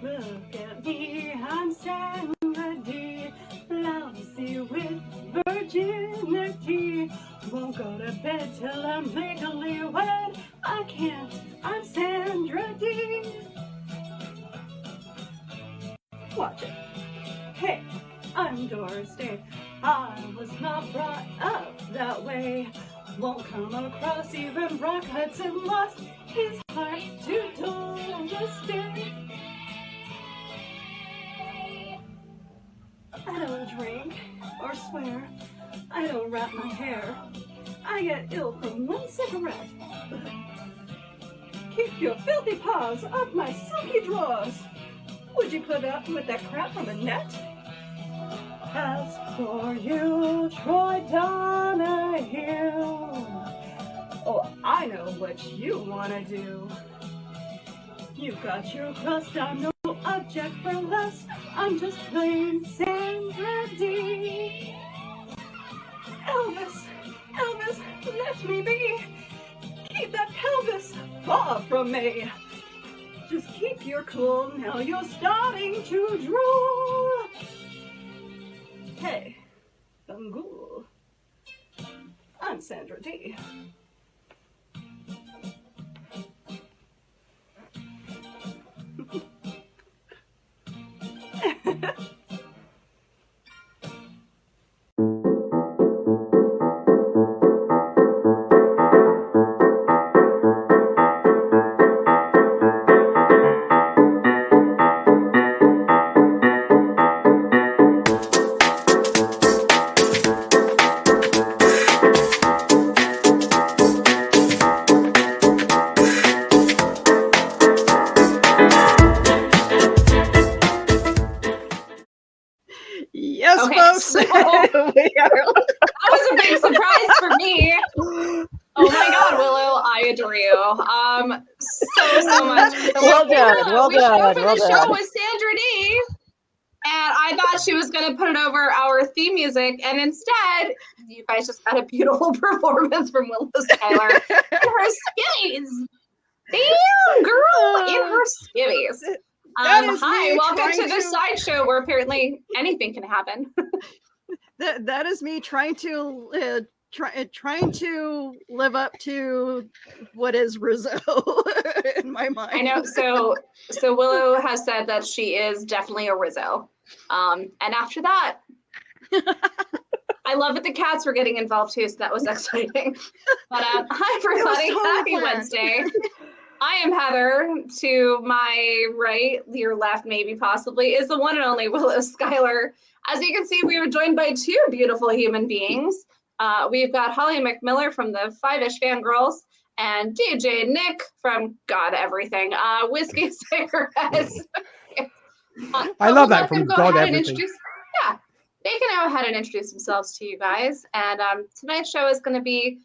Look at me, I'm Sandra D. Lousy with virginity. Won't go to bed till I'm legally wed. I can't, I'm Sandra D. Watch it. Hey, I'm Doris Day. I was not brought up that way. Won't come across even Brock Hudson lost his heart to Doris Day. I don't drink or swear. I don't wrap my hair. I get ill from one cigarette. Keep your filthy paws off my silky drawers. Would you put up with that crap from a net? As for you, Troy Donahue, oh, I know what you want to do. You got your crust, I'm no object for lust. I'm just plain Sandra D. Elvis, Elvis, let me be. Keep that pelvis far from me. Just keep your cool, now you're starting to drool. Hey, Fangool. I'm Sandra D. Yes, Okay, folks. so- We are. That was a big surprise for me. Oh my God, Willow, I adore you. So much. Well done, well We done, opened well the show done. with Sandra D, and I thought she was going to put it over our theme music, and instead, you guys just got a beautiful performance from Willow Schuyler in her skivvies. Damn, girl, in her skivvies. That is Hi, me welcome to trying this sideshow where apparently anything can happen. That is me trying to trying to live up to what is Rizzo in my mind. I know. So Willow has said that she is definitely a Rizzo. And after that, I love that the cats were getting involved too, so that was exciting. But hi everybody, totally happy fun. Wednesday. I am Heather. To my right, your left, maybe possibly, is the one and only Willow Schuyler. As you can see, we are joined by two beautiful human beings. We've got Holly McMiller from the Five-ish Fangirls and DJ Nik from God Everything. Whiskey Cigarettes. I love that from Go God ahead and Everything. yeah, they can go ahead and introduce themselves to you guys. And tonight's show is going to be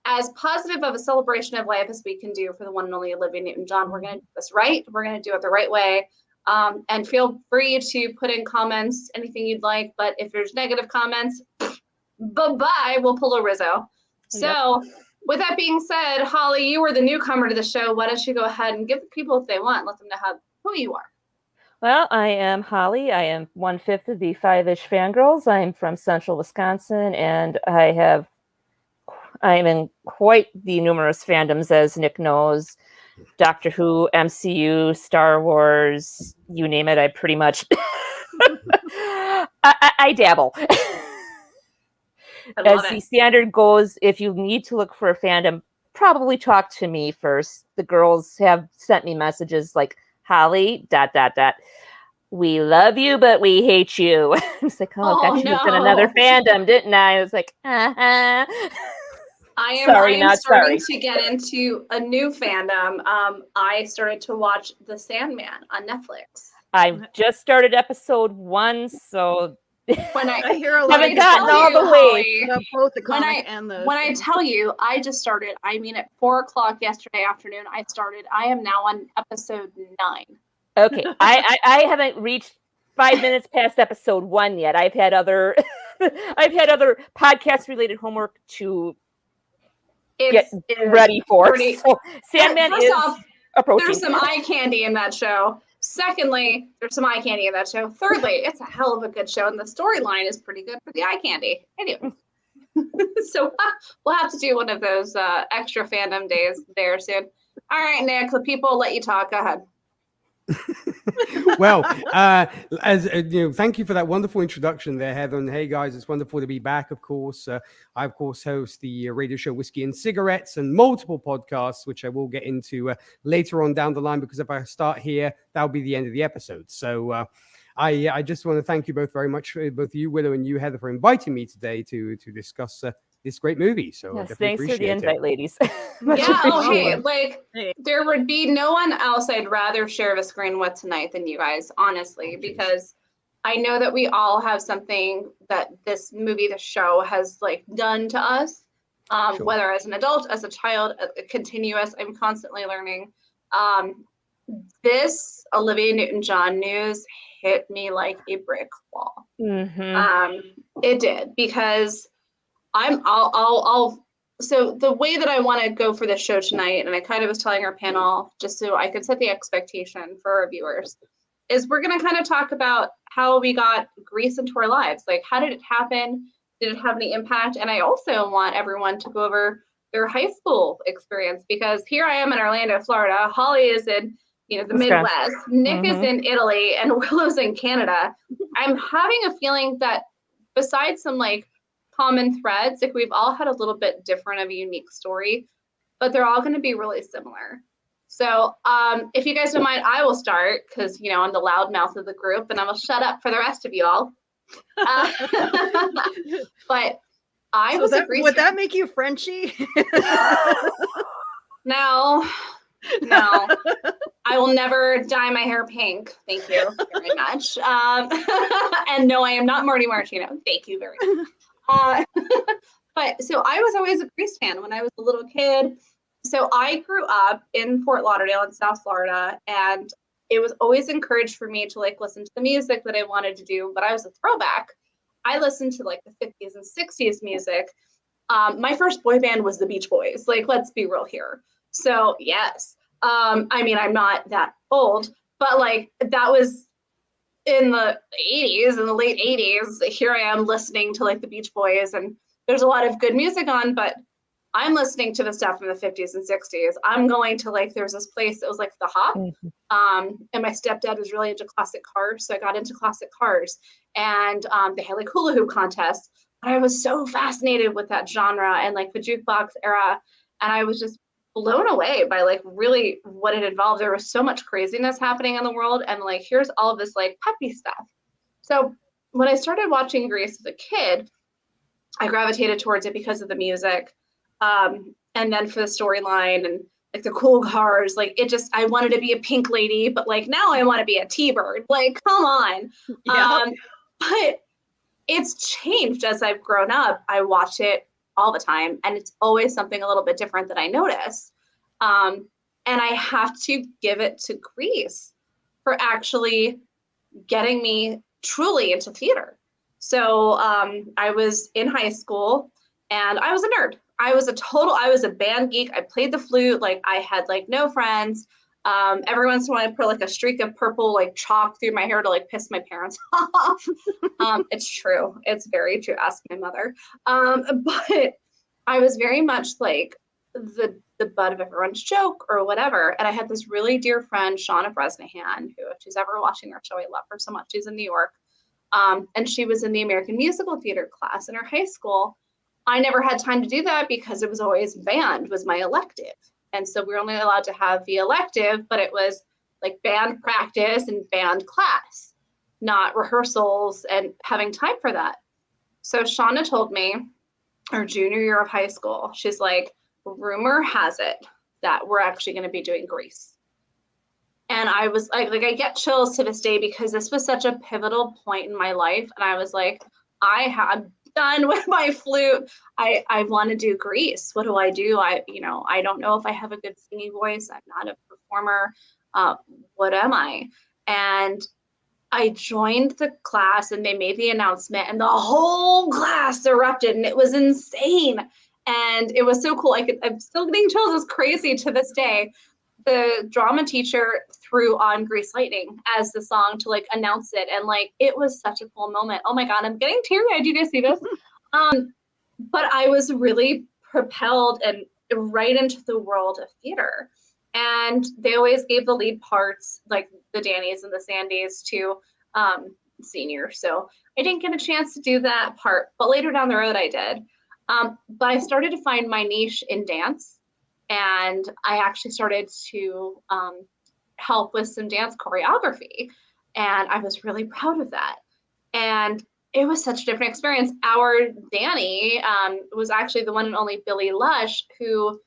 as positive of a celebration of life as we can do for the one and only Olivia Newton John. We're going to do this right. We're going to do it the right way. And feel free to put in comments, anything you'd like. But if there's negative comments, bye-bye, we'll pull a Rizzo. So with that being said, Holly, you were the newcomer to the show. Why don't you go ahead and give the people what they want, let them know who you are. Well, I am Holly. I am 1/5 of the Five-ish Fangirls. I'm from Central Wisconsin, and I'm in quite the numerous fandoms, as Nick knows. Doctor Who, MCU, Star Wars, you name it, I pretty much I dabble. As the standard goes, if you need to look for a fandom, probably talk to me first. The girls have sent me messages like, Holly, ... We love you, but we hate you. I was like, I got you in another fandom, didn't I? I was like, I am starting to get into a new fandom. I started to watch The Sandman on Netflix. I've just started episode 1, so when I hear a lot haven't gotten all the way. Both the comic and the. When I tell you, I just started. I mean, at 4:00 yesterday afternoon, I started. I am now on episode 9. Okay, I haven't reached 5 minutes past episode 1 yet. I've had other podcast related homework to get ready for. So Sandman is approaching. There's some eye candy in that show. Secondly, there's some eye candy in that show. Thirdly, it's a hell of a good show, and the storyline is pretty good for the eye candy. Anyway, so we'll have to do one of those extra fandom days there soon. All right, Nick, the people will let you talk. Go ahead. Well, as you know, thank you for that wonderful introduction there, Heather. And hey, guys, it's wonderful to be back. Of course, I of course host the radio show Whiskey and Cigarettes and multiple podcasts, which I will get into later on down the line. Because if I start here, that'll be the end of the episode. So I just want to thank you both very much, both you, Willow, and you, Heather, for inviting me today to discuss this great movie. So yes, thanks for the invite, ladies. Yeah, oh, hey, like there would be no one else I'd rather share the screen with tonight than you guys, honestly, because I know that we all have something that this movie, the show, has like done to us, whether as an adult, as a child, continuous. I'm constantly learning. This Olivia Newton John news hit me like a brick wall. It did, because so the way that I want to go for this show tonight, and I kind of was telling our panel, just so I could set the expectation for our viewers, is we're going to kind of talk about how we got Grease into our lives. Like, how did it happen? Did it have any impact? And I also want everyone to go over their high school experience, because here I am in Orlando, Florida. Holly is in, the Midwest. Nick is in Italy, and Willow's in Canada. I'm having a feeling that besides some like common threads, like we've all had a little bit different of a unique story, but they're all going to be really similar. So if you guys don't mind, I will start, because I'm the loud mouth of the group, and I will shut up for the rest of you all. But I was a Grease. Would that make you Frenchie? No, I will never dye my hair pink. Thank you very much. And no, I am not Marty Martino. Thank you very much. But so I was always a Grease fan when I was a little kid. So I grew up in Fort Lauderdale in South Florida, and it was always encouraged for me to like listen to the music that I wanted to do, but I was a throwback. I listened to like the 50s and 60s music. My first boy band was the Beach Boys. Like, let's be real here. So yes, I mean, I'm not that old, but like that was in the 80s, in the late 80s. Here I am listening to like the Beach Boys, and there's a lot of good music on, but I'm listening to the stuff from the 50s and 60s. I'm going to like, there's this place that was like the Hop. And my stepdad was really into classic cars. So I got into classic cars, and they had like hula hoop contests. But I was so fascinated with that genre and like the jukebox era. And I was just blown away by like really what it involved. There was so much craziness happening in the world, and like here's all of this like peppy stuff. So when I started watching Grease as a kid, I gravitated towards it because of the music, and then for the storyline and like the cool cars. Like it just, I wanted to be a pink lady, but like now I want to be a T-Bird. Like, come on. Yeah. But it's changed as I've grown up. I watch it all the time, and it's always something a little bit different that I notice. And I have to give it to Grease for actually getting me truly into theater. So I was in high school, and I was a nerd. I was a band geek. I played the flute. Like I had like no friends. Every once in a while I put like a streak of purple like chalk through my hair to like piss my parents off. It's true. It's very true. Ask my mother. But I was very much like the butt of everyone's joke or whatever. And I had this really dear friend, Shauna Bresnahan, who, if she's ever watching our show, I love her so much. She's in New York. And she was in the American Musical Theater class in her high school. I never had time to do that because it was always band was my elective. And so we were only allowed to have the elective, but it was like band practice and band class, not rehearsals and having time for that. So Shauna told me her junior year of high school, she's like, rumor has it that we're actually going to be doing Grease. And I was like, I get chills to this day because this was such a pivotal point in my life. And I was like, I'm done with my flute. I want to do Grease. What do? I don't know if I have a good singing voice. I'm not a performer. What am I? And I joined the class, and they made the announcement, and the whole class erupted, and it was insane. And it was so cool. I'm still getting chills. It's crazy to this day. the drama teacher threw on Grease Lightning as the song to like announce it. And like, it was such a cool moment. Oh my God, I'm getting teary-eyed. Do you guys see this? But I was really propelled and right into the world of theater. And they always gave the lead parts, like the Dannys and the Sandys, to seniors. So I didn't get a chance to do that part, but later down the road I did. But I started to find my niche in dance, and I actually started to help with some dance choreography, and I was really proud of that. And it was such a different experience. Our Danny was actually the one and only Billy Lush, who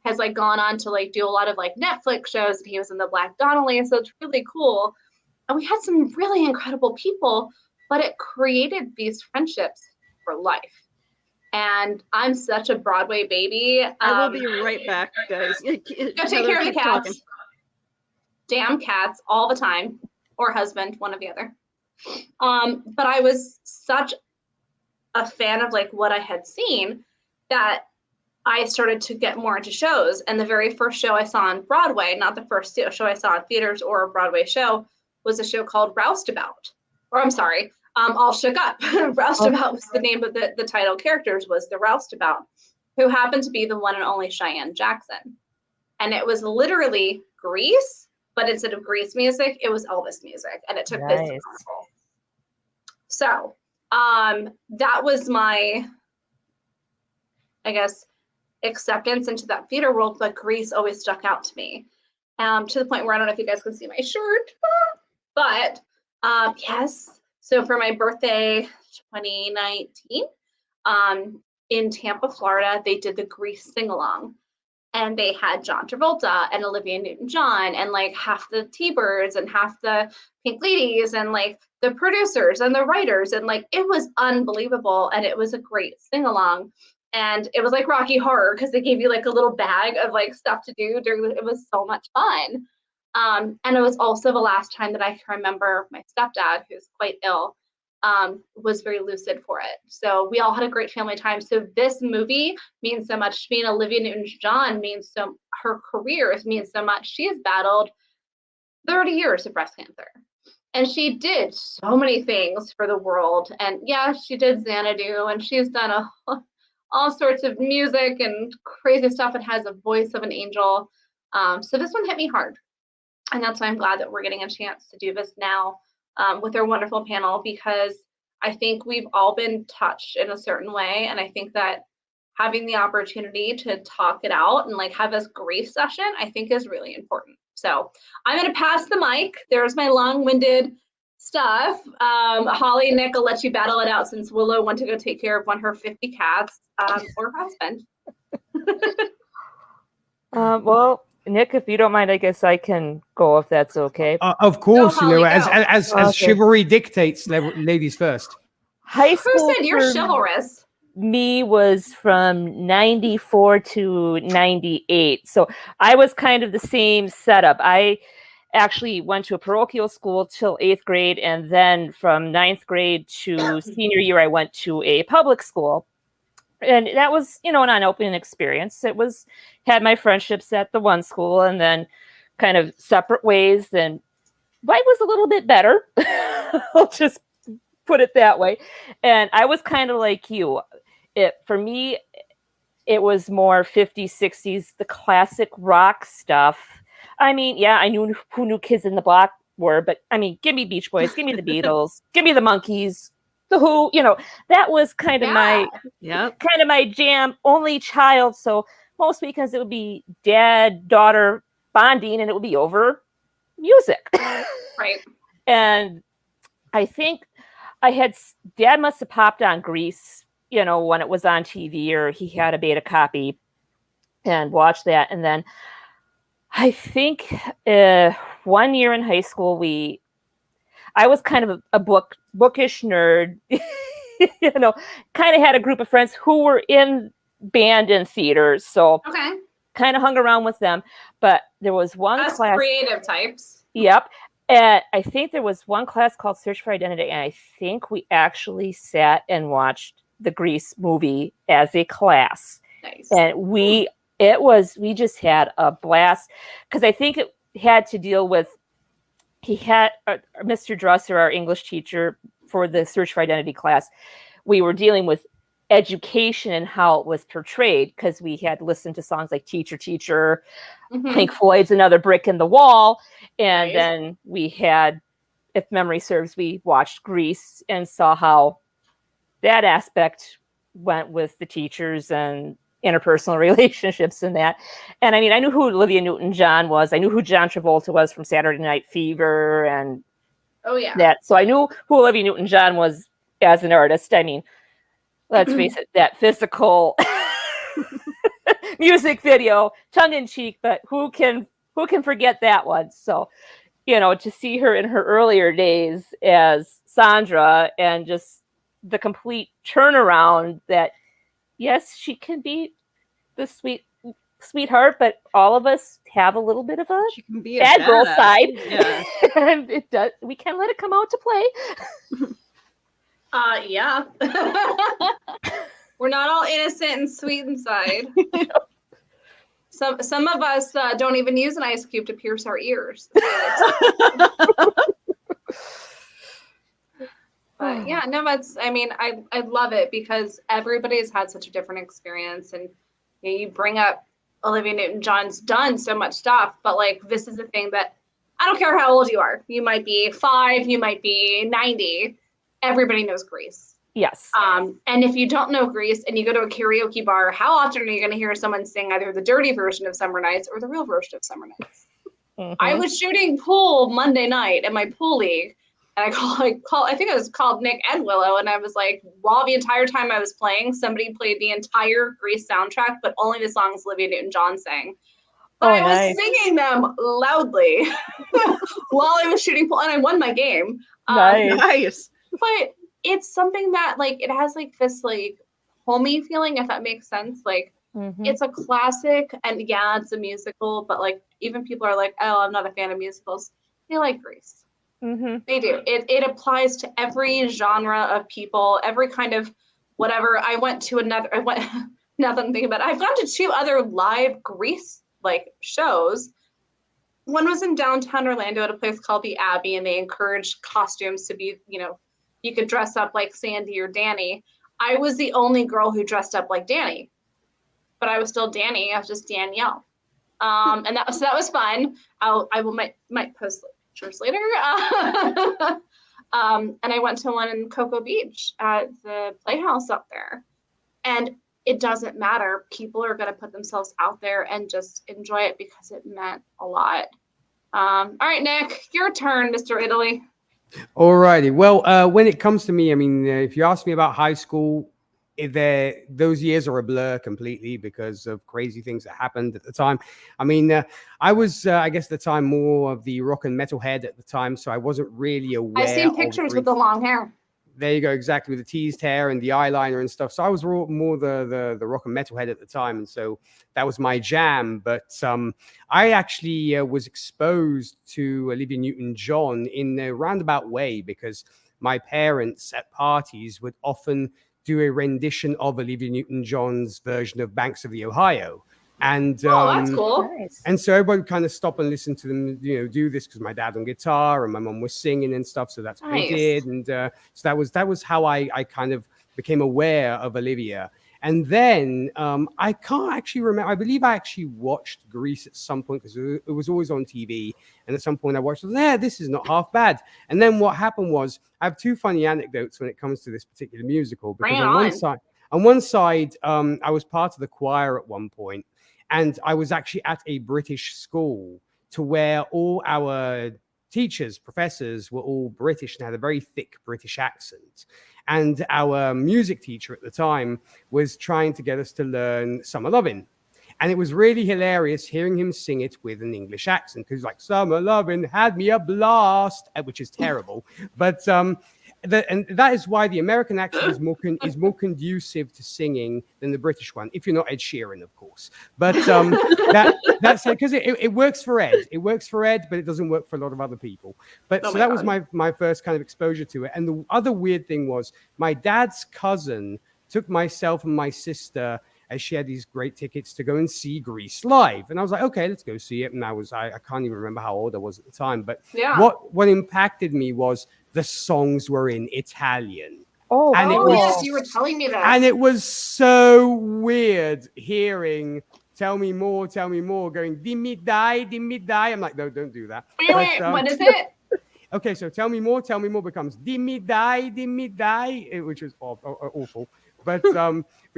has like gone on to like do a lot of like Netflix shows, and he was in the Black Donnelly, so it's really cool. And we had some really incredible people, but it created these friendships for life. And I'm such a Broadway baby. I will be right back, guys. Go take care of the cats. Damn cats all the time, or husband, one or the other. But I was such a fan of like what I had seen that I started to get more into shows. And the very first show I saw on Broadway, not the first show I saw in theaters or a Broadway show, was a show called Roustabout. Or I'm sorry, All Shook Up. Roustabout was the name of the title characters, was the Roustabout, who happened to be the one and only Cheyenne Jackson. And it was literally Grease, but instead of Grease music, it was Elvis music. And it took place in Carnival. So that was my, I guess, acceptance into that theater world, but Grease always stuck out to me. To the point where I don't know if you guys can see my shirt, but yes. So for my birthday, 2019, in Tampa, Florida, they did the Grease sing-along. And they had John Travolta and Olivia Newton John and like half the T-Birds and half the Pink Ladies and like the producers and the writers. And like, it was unbelievable. And it was a great sing-along. And it was like Rocky Horror, because they gave you like a little bag of like stuff to do it was so much fun. And it was also the last time that I can remember my stepdad, who's quite ill, was very lucid for it. So we all had a great family time. So this movie means so much to me, and Olivia Newton John her career means so much. She has battled 30 years of breast cancer. And she did so many things for the world. And yeah, she did Xanadu, and she's done all sorts of music and crazy stuff, and has a voice of an angel. So this one hit me hard. And that's why I'm glad that we're getting a chance to do this now with our wonderful panel, because I think we've all been touched in a certain way. And I think that having the opportunity to talk it out and like have this grief session, I think is really important. So I'm going to pass the mic. There's my long-winded stuff. Holly and Nick, I'll let you battle it out, since Willow went to go take care of one of her 50 cats or her husband. Well, Nick, if you don't mind, I guess I can go if that's okay. Of course, Go, Holly, as Okay. chivalry dictates, ladies first. High school. Who said you're for chivalrous? me was from 94 to 98. So I was kind of the same setup. I actually went to a parochial school till 8th grade. And then from 9th grade to senior year, I went to a public school. And that was, an eye-opening experience. Had my friendships at the one school, and then kind of separate ways. And life was a little bit better. I'll just put it that way. And I was kind of like you. For me, it was more 50s, 60s, the classic rock stuff. I mean, yeah, I knew who New Kids in the Block were, but I mean, give me Beach Boys, give me the Beatles, give me the Monkees, the Who. That was kind of my jam. Only child, so most weekends it would be dad, daughter bonding, and it would be over music. Right. And I think dad must have popped on Grease, when it was on TV, or he had a beta copy and watched that. And then I think 1 year in high school, I was kind of a bookish nerd, kind of had a group of friends who were in band and theaters. So kind of hung around with them. But there was one class. Creative types. Yep. And I think there was one class called Search for Identity. And I think we actually sat and watched the Grease movie as a class. Nice. And we we just had a blast, because I think it had to deal with, he had Mr. Dresser, our English teacher for the Search for Identity class. We were dealing with education and how it was portrayed, because we had listened to songs like Teacher, Teacher, Pink Floyd's Another Brick in the Wall. And then we had, if memory serves, we watched Grease and saw how that aspect went with the teachers and interpersonal relationships and that. And I mean, I knew who Olivia Newton John was. I knew who John Travolta was from Saturday Night Fever and that. So I knew who Olivia Newton John was as an artist. I mean, let's face it, that physical music video, tongue in cheek, but who can forget that one? So, you know, to see her in her earlier days as Sandra and just the complete turnaround that, yes, she can be the sweetheart, but all of us have a little bit of a She can be a bad girl badass. side. Yeah. And it does. We can let it come out to play. Yeah. We're not all innocent and sweet inside. Some of us don't even use an ice cube to pierce our ears. But yeah, no, I love it because everybody's had such a different experience, and you know, you bring up Olivia Newton John's done so much stuff, but like this is the thing that I don't care how old you are. You might be 5, you might be 90. Everybody knows Grease. Yes. And if you don't know Grease and you go to a karaoke bar, how often are you going to hear someone sing either the dirty version of Summer Nights or the real version of Summer Nights? I was shooting pool Monday night in my pool league, and I think it was called Nick and Willow, and I was like, while the entire time I was playing, somebody played the entire Grease soundtrack, but only the songs Olivia Newton John sang. But I was singing them loudly while I was shooting pool, and I won my game. Nice. But it's something that like it has like this like homey feeling, if that makes sense. Like it's a classic, and yeah, it's a musical, but like even people are like, oh, I'm not a fan of musicals. They like Grease. They do. It applies to every genre of people, every kind of whatever. Now that I'm thinking about it, I've gone to 2 other live Grease like shows. One was in downtown Orlando at a place called the Abbey, and they encouraged costumes to be, you know, you could dress up like Sandy or Danny. I was the only girl who dressed up like Danny, but I was still Danny. I was just Danielle. And that was fun. I might post pictures later. And I went to one in Cocoa Beach at the Playhouse up there, and it doesn't matter. People are going to put themselves out there and just enjoy it because it meant a lot. All right, Nick, your turn, Mr. Italy. Alrighty. Well, when it comes to me, I mean, if you ask me about high school, those years are a blur completely because of crazy things that happened at the time. I mean, I was, I guess, at the time more of the rock and metal head at the time, so I wasn't really aware. I've seen pictures with the long hair. There you go, exactly, with the teased hair and the eyeliner and stuff. So I was more the rock and metal head at the time, and so that was my jam. But I actually was exposed to Olivia Newton John in a roundabout way because my parents at parties would often do a rendition of Olivia Newton John's version of Banks of the Ohio. And that's cool. And so everybody would kind of stop and listen to them, you know, do this because my dad on guitar and my mom was singing and stuff. So that's what we did. And so that was how I kind of became aware of Olivia. And then I can't actually remember. I believe I actually watched Grease at some point because it was always on TV. And at some point I watched, this is not half bad. And then what happened was I have 2 funny anecdotes when it comes to this particular musical. Because on one side, I was part of the choir at one point. And I was actually at a British school to where all our teachers, professors were all British and had a very thick British accent. And our music teacher at the time was trying to get us to learn Summer Lovin'. And it was really hilarious hearing him sing it with an English accent because like Summer Lovin' had me a blast, which is terrible. But and that is why the American accent is more conducive to singing than the British one, if you're not Ed Sheeran, of course. But that's because it works for Ed. It works for Ed, but it doesn't work for a lot of other people. But so that was my first kind of exposure to it. And the other weird thing was my dad's cousin took myself and my sister as she had these great tickets to go and see Grease live. And I was like, okay, let's go see it. And I can't even remember how old I was at the time. But what impacted me was the songs were in Italian. Oh, and yes, you were telling me that. And it was so weird hearing "Tell me more, going dimmi dai. I'm like, no, don't do that. Wait, what is it? Okay, so tell me more becomes dimmi dai, which was awful. But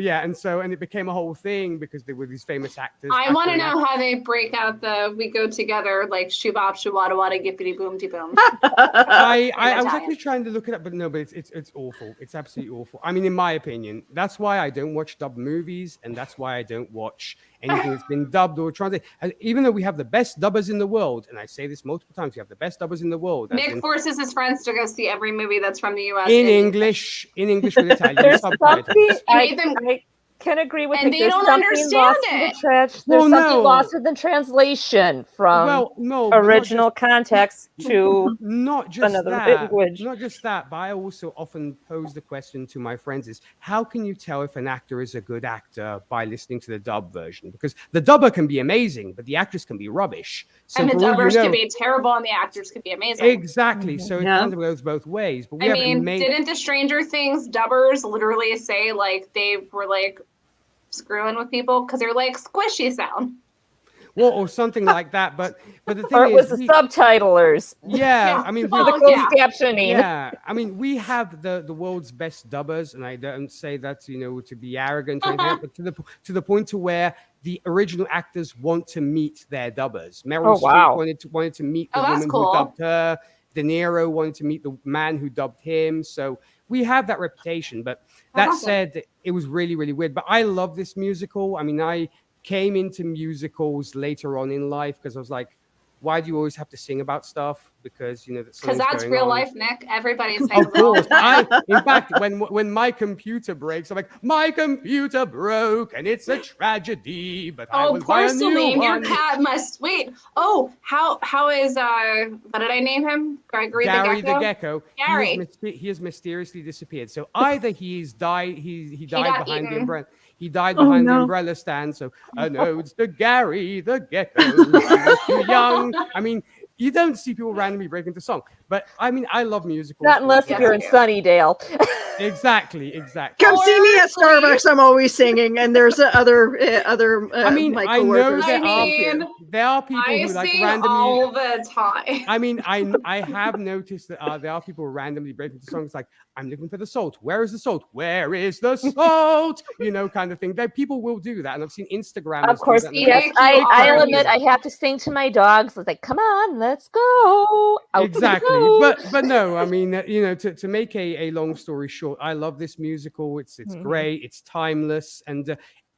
yeah, and it became a whole thing because there were these famous actors. I want to know how they break out the "We Go Together" like "Shubop Shubada Wada Gippity Boom Ti Boom." I was actually trying to look it up, but no, but it's awful. It's absolutely awful. I mean, in my opinion, that's why I don't watch dubbed movies, and that's why I don't watch anything that's been dubbed or translated. Even though we have the best dubbers in the world, and I say this multiple times, we have the best dubbers in the world. Nick forces his friends to go see every movie that's from the U.S. in English with Italian subtitles. I can agree with and Nick. they don't understand it. There's something lost in the translation from original context to not just another that, language. Not just that, but I also often pose the question to my friends is, how can you tell if an actor is a good actor by listening to the dub version? Because the dubber can be amazing, but the actress can be rubbish. So and the dubbers can be terrible and the actors can be amazing. Exactly. So it kind of goes both ways. But didn't the Stranger Things dubbers literally say like they were like screwing with people because they're like squishy sound? Well, or something like that. But the thing or it was the subtitlers. Yeah, I mean, captioning. Yeah, I mean, we have the world's best dubbers, and I don't say that to be arrogant or anything, but to the point to where the original actors want to meet their dubbers. Meryl Streep wanted to meet the woman who dubbed her. De Niro wanted to meet the man who dubbed him. So we have that reputation. But that said, it was really, really weird. But I love this musical. I mean, I came into musicals later on in life because I was like, why do you always have to sing about stuff? Because that's real life, Nick. Everybody sings. Of course. In fact, when my computer breaks, I'm like, my computer broke and it's a tragedy. But I will buy a new one. Your cat must wait. Oh, how is what did I name him? Gary the Gecko. Gary. He has mysteriously disappeared. So either he's died. He died behind the umbrella. He died behind the umbrella stand. So I know it's the Gary the Gecko. He was too young. I mean, you don't see people randomly break into song. But I mean, I love musicals. Not unless you're in Sunnydale. Exactly. Come see me at Starbucks. I'm always singing, and there's other. I mean, I know there are people who like randomly all the time. I mean, I have noticed that there are people who randomly break into songs like, I'm looking for the salt. Where is the salt? Where is the salt? Kind of thing. People will do that, and I've seen Instagram. Of course, yes. I'll admit I have to sing to my dogs. It's like, come on, let's go. Exactly. But no, I mean, to make a long story short, I love this musical. It's great. It's timeless. And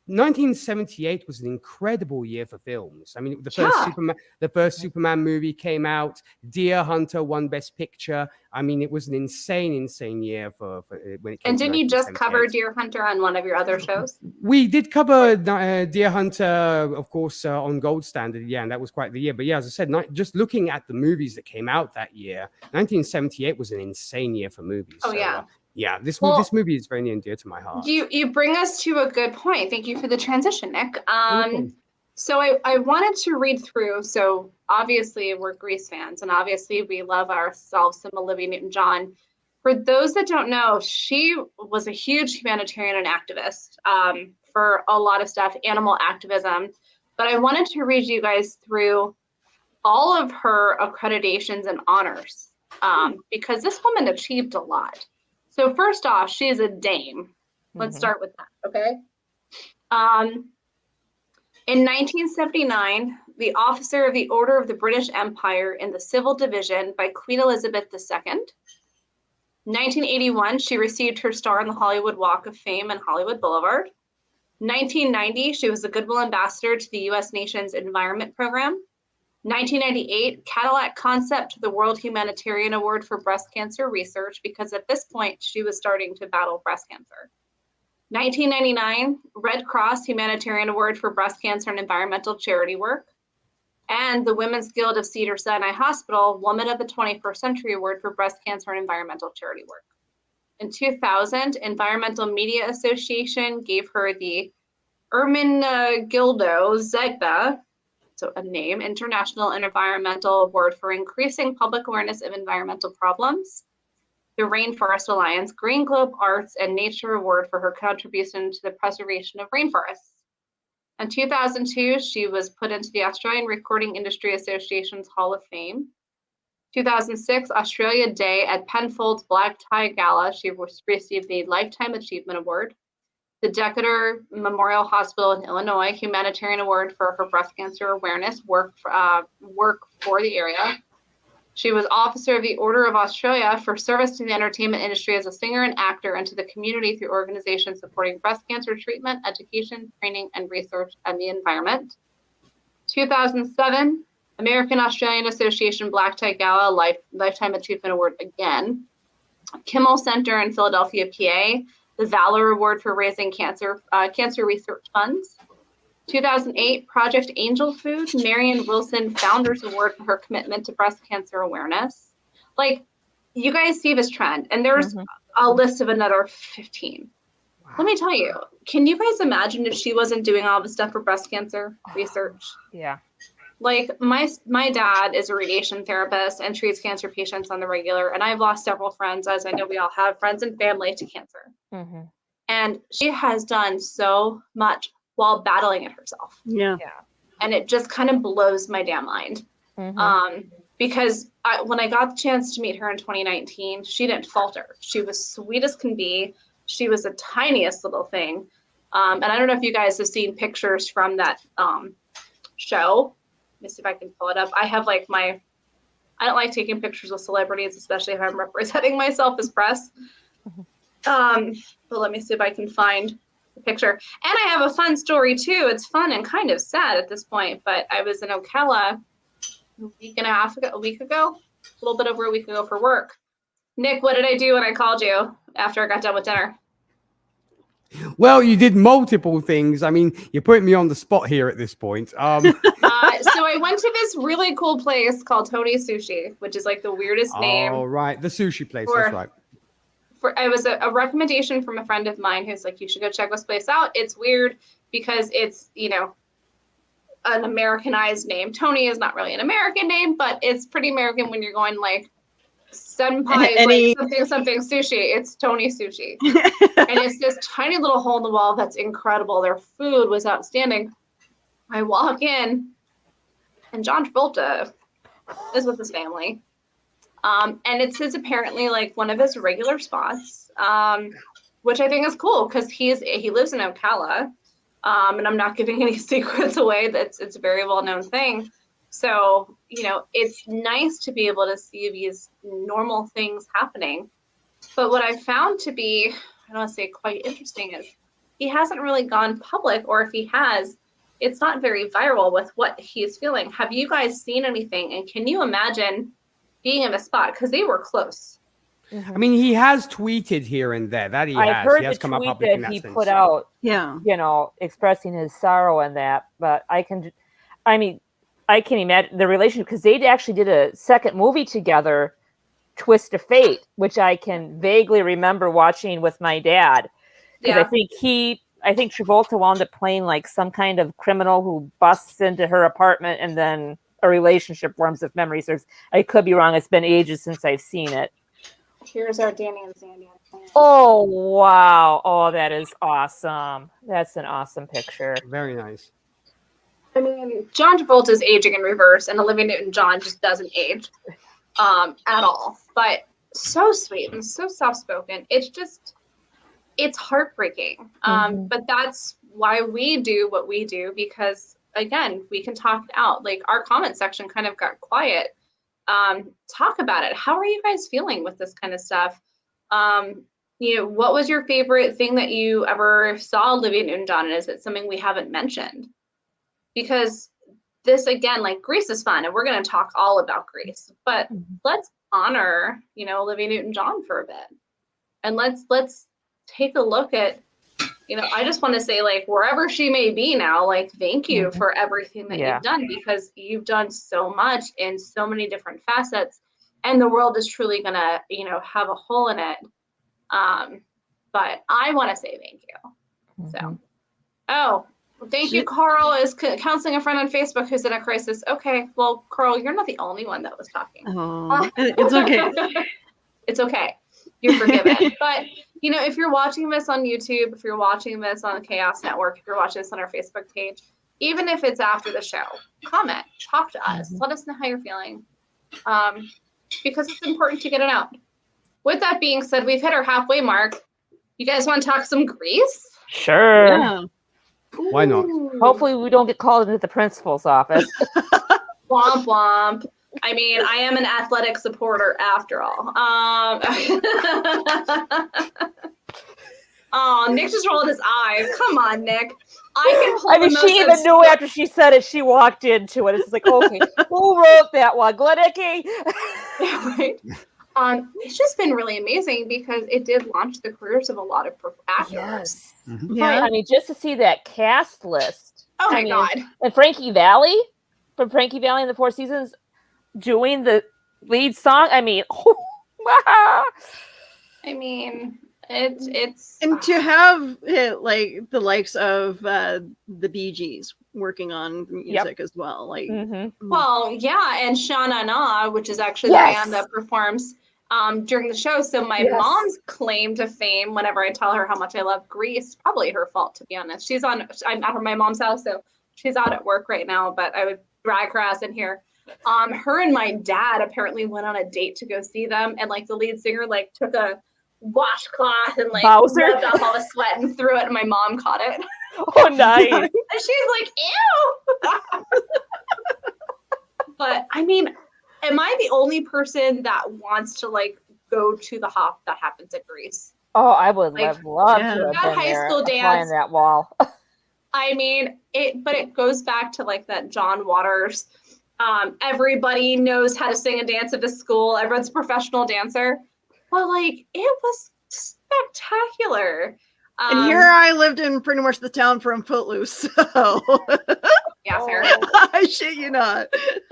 1978 was an incredible year for films. I mean, the first Superman movie came out. Deer Hunter won Best Picture. I mean, it was an insane year for when it came. And didn't you just cover Deer Hunter on one of your other shows? We did cover Deer Hunter, of course, on Gold Standard. Yeah, and that was quite the year. But yeah, as I said, just looking at the movies that came out that year, 1978 was an insane year for movies. Oh, so, yeah, this movie is very near and dear to my heart. You bring us to a good point. Thank you for the transition, Nick. So I wanted to read through. So obviously we're Grease fans, and obviously we love ourselves some Olivia Newton John. For those that don't know, she was a huge humanitarian and activist for a lot of stuff, animal activism. But I wanted to read you guys through all of her accreditations and honors because this woman achieved a lot. So first off, she is a dame. Let's start with that, okay? In 1979, the Officer of the Order of the British Empire in the Civil Division by Queen Elizabeth II. 1981, she received her star on the Hollywood Walk of Fame and Hollywood Boulevard. 1990, she was the Goodwill Ambassador to the U.S. Nation's Environment Program. 1998, Cadillac Concept to the World Humanitarian Award for Breast Cancer Research, because at this point, she was starting to battle breast cancer. 1999, Red Cross Humanitarian Award for Breast Cancer and Environmental Charity Work. And the Women's Guild of Cedars-Sinai Hospital Woman of the 21st Century Award for Breast Cancer and Environmental Charity Work. In 2000, Environmental Media Association gave her the Ermenegildo Zegna, so a name, International Environmental Award for increasing public awareness of environmental problems. The Rainforest Alliance Green Globe Arts and Nature Award for her contribution to the preservation of rainforests. In 2002, she was put into the Australian Recording Industry Association's Hall of Fame. 2006, Australia Day at Penfold's Black Tie Gala, she received the Lifetime Achievement Award. The Decatur Memorial Hospital in Illinois Humanitarian Award for her breast cancer awareness work for the area. She was Officer of the Order of Australia for service to the entertainment industry as a singer and actor and to the community through organizations supporting breast cancer treatment, education, training, and research and the environment. 2007, American Australian Association Black Tie Gala Lifetime Achievement Award again. Kimmel Center in Philadelphia, PA, the Valor Award for raising cancer research funds. 2008, Project Angel Food, Marion Wilson Founders Award for her commitment to breast cancer awareness. Like, you guys see this trend, and there's a list of another 15. Let me tell you, can you guys imagine if she wasn't doing all the stuff for breast cancer research? Yeah. Like, my dad is a radiation therapist and treats cancer patients on the regular, and I've lost several friends, as I know we all have, friends and family to cancer. Mm-hmm. And she has done so much while battling it herself. Yeah. And it just kind of blows my damn mind. Mm-hmm. Because when I got the chance to meet her in 2019, she didn't falter. She was sweet as can be. She was the tiniest little thing. And I don't know if you guys have seen pictures from that show. Let me see if I can pull it up. I have like I don't like taking pictures with celebrities, especially if I'm representing myself as press. But let me see if I can find the picture. And I have a fun story too. It's fun and kind of sad at this point, but I was in Ocala a week ago, a little bit over a week ago for work. Nick, what did I do when I called you after I got done with dinner? Well, you did multiple things. I mean, you're putting me on the spot here at this point. So I went to this really cool place called Tony Sushi, which is like the weirdest name. Oh, right. The sushi place. That's right. It was a recommendation from a friend of mine who's like, you should go check this place out. It's weird because it's, an Americanized name. Tony is not really an American name, but it's pretty American when you're going like senpai, like something sushi. It's Tony Sushi. And it's this tiny little hole in the wall that's incredible. Their food was outstanding. I walk in and John Travolta is with his family. And it's apparently like one of his regular spots, which I think is cool because he lives in Ocala, and I'm not giving any secrets away. It's a very well-known thing. So, it's nice to be able to see these normal things happening. But what I found to be, I don't want to say quite interesting, is he hasn't really gone public, or if he has, it's not very viral with what he's feeling. Have you guys seen anything? And can you imagine being in a spot, because they were close? I mean, he has tweeted here and there. I've heard the tweet that he put out, expressing his sorrow and that. But I can imagine the relationship, because they actually did a second movie together, Twist of Fate, which I can vaguely remember watching with my dad. Because I think Travolta wound up playing like some kind of criminal who busts into her apartment and then a relationship forms, if memory serves. I could be wrong. It's been ages since I've seen it. Here's our Danny and Sandy. Oh, wow. Oh, that is awesome. That's an awesome picture. Very nice. I mean, John Travolta is aging in reverse, and Olivia Newton John just doesn't age at all. But so sweet and so soft-spoken. It's heartbreaking. But that's why we do what we do, because again, we can talk it out. Like, our comment section kind of got quiet. Talk about it. How are you guys feeling with this kind of stuff? What was your favorite thing that you ever saw Olivia Newton John? And is it something we haven't mentioned? Because this, again, like, Grease is fun, and we're going to talk all about Grease, but let's honor, Olivia Newton John for a bit. And let's take a look at, I just want to say, like, wherever she may be now, like, thank you for everything that you've done, because you've done so much in so many different facets, and the world is truly going to, have a hole in it. But I want to say thank you. So, Thank you, Carl is counseling a friend on Facebook who's in a crisis. Okay, well, Carl, you're not the only one that was talking. Oh, it's okay. It's okay. You're forgiven. But, you know, if you're watching this on YouTube, if you're watching this on the Chaos Network, if you're watching this on our Facebook page, even if it's after the show, comment, talk to us. Let us know how you're feeling. Because it's important to get it out. With that being said, we've hit our halfway mark. You guys want to talk some Grease? Sure. Yeah. Why not? Hopefully we don't get called into the principal's office. Womp womp. I mean, I am an athletic supporter after all. Oh, Nick just rolled his eyes. Come on, Nick. I mean, she even knew after she said it, she walked into it. It's like, okay, who wrote that one? Glenicki? Right. It's just been really amazing because it did launch the careers of a lot of actors. Yes. Yeah. I mean, just to see that cast list. Oh my God. And Frankie Valli from Frankie Valli in the Four Seasons doing the lead song. I mean, it's And to have like the likes of the Bee Gees working on music as well. Like, well, yeah, and Sha Na Na, which is actually the band that performs during the show. So my mom's claim to fame, whenever I tell her how much I love Grease, probably her fault, to be honest. I'm at my mom's house, so she's out at work right now, but I would drag her ass in here. Her and my dad apparently went on a date to go see them, and like the lead singer like took a washcloth and like rubbed off all the sweat and threw it, and my mom caught it. Oh, nice. And she's like, ew. But I mean, am I the only person that wants to like go to the hop that happens at Grease? Oh, I would love to have that been high there, school dance, that wall. I mean, it goes back to like that John Waters. Everybody knows how to sing and dance at the school. Everyone's a professional dancer. But like, it was spectacular. and here I lived in pretty much the town from Footloose. So yeah, fair. I shit you not.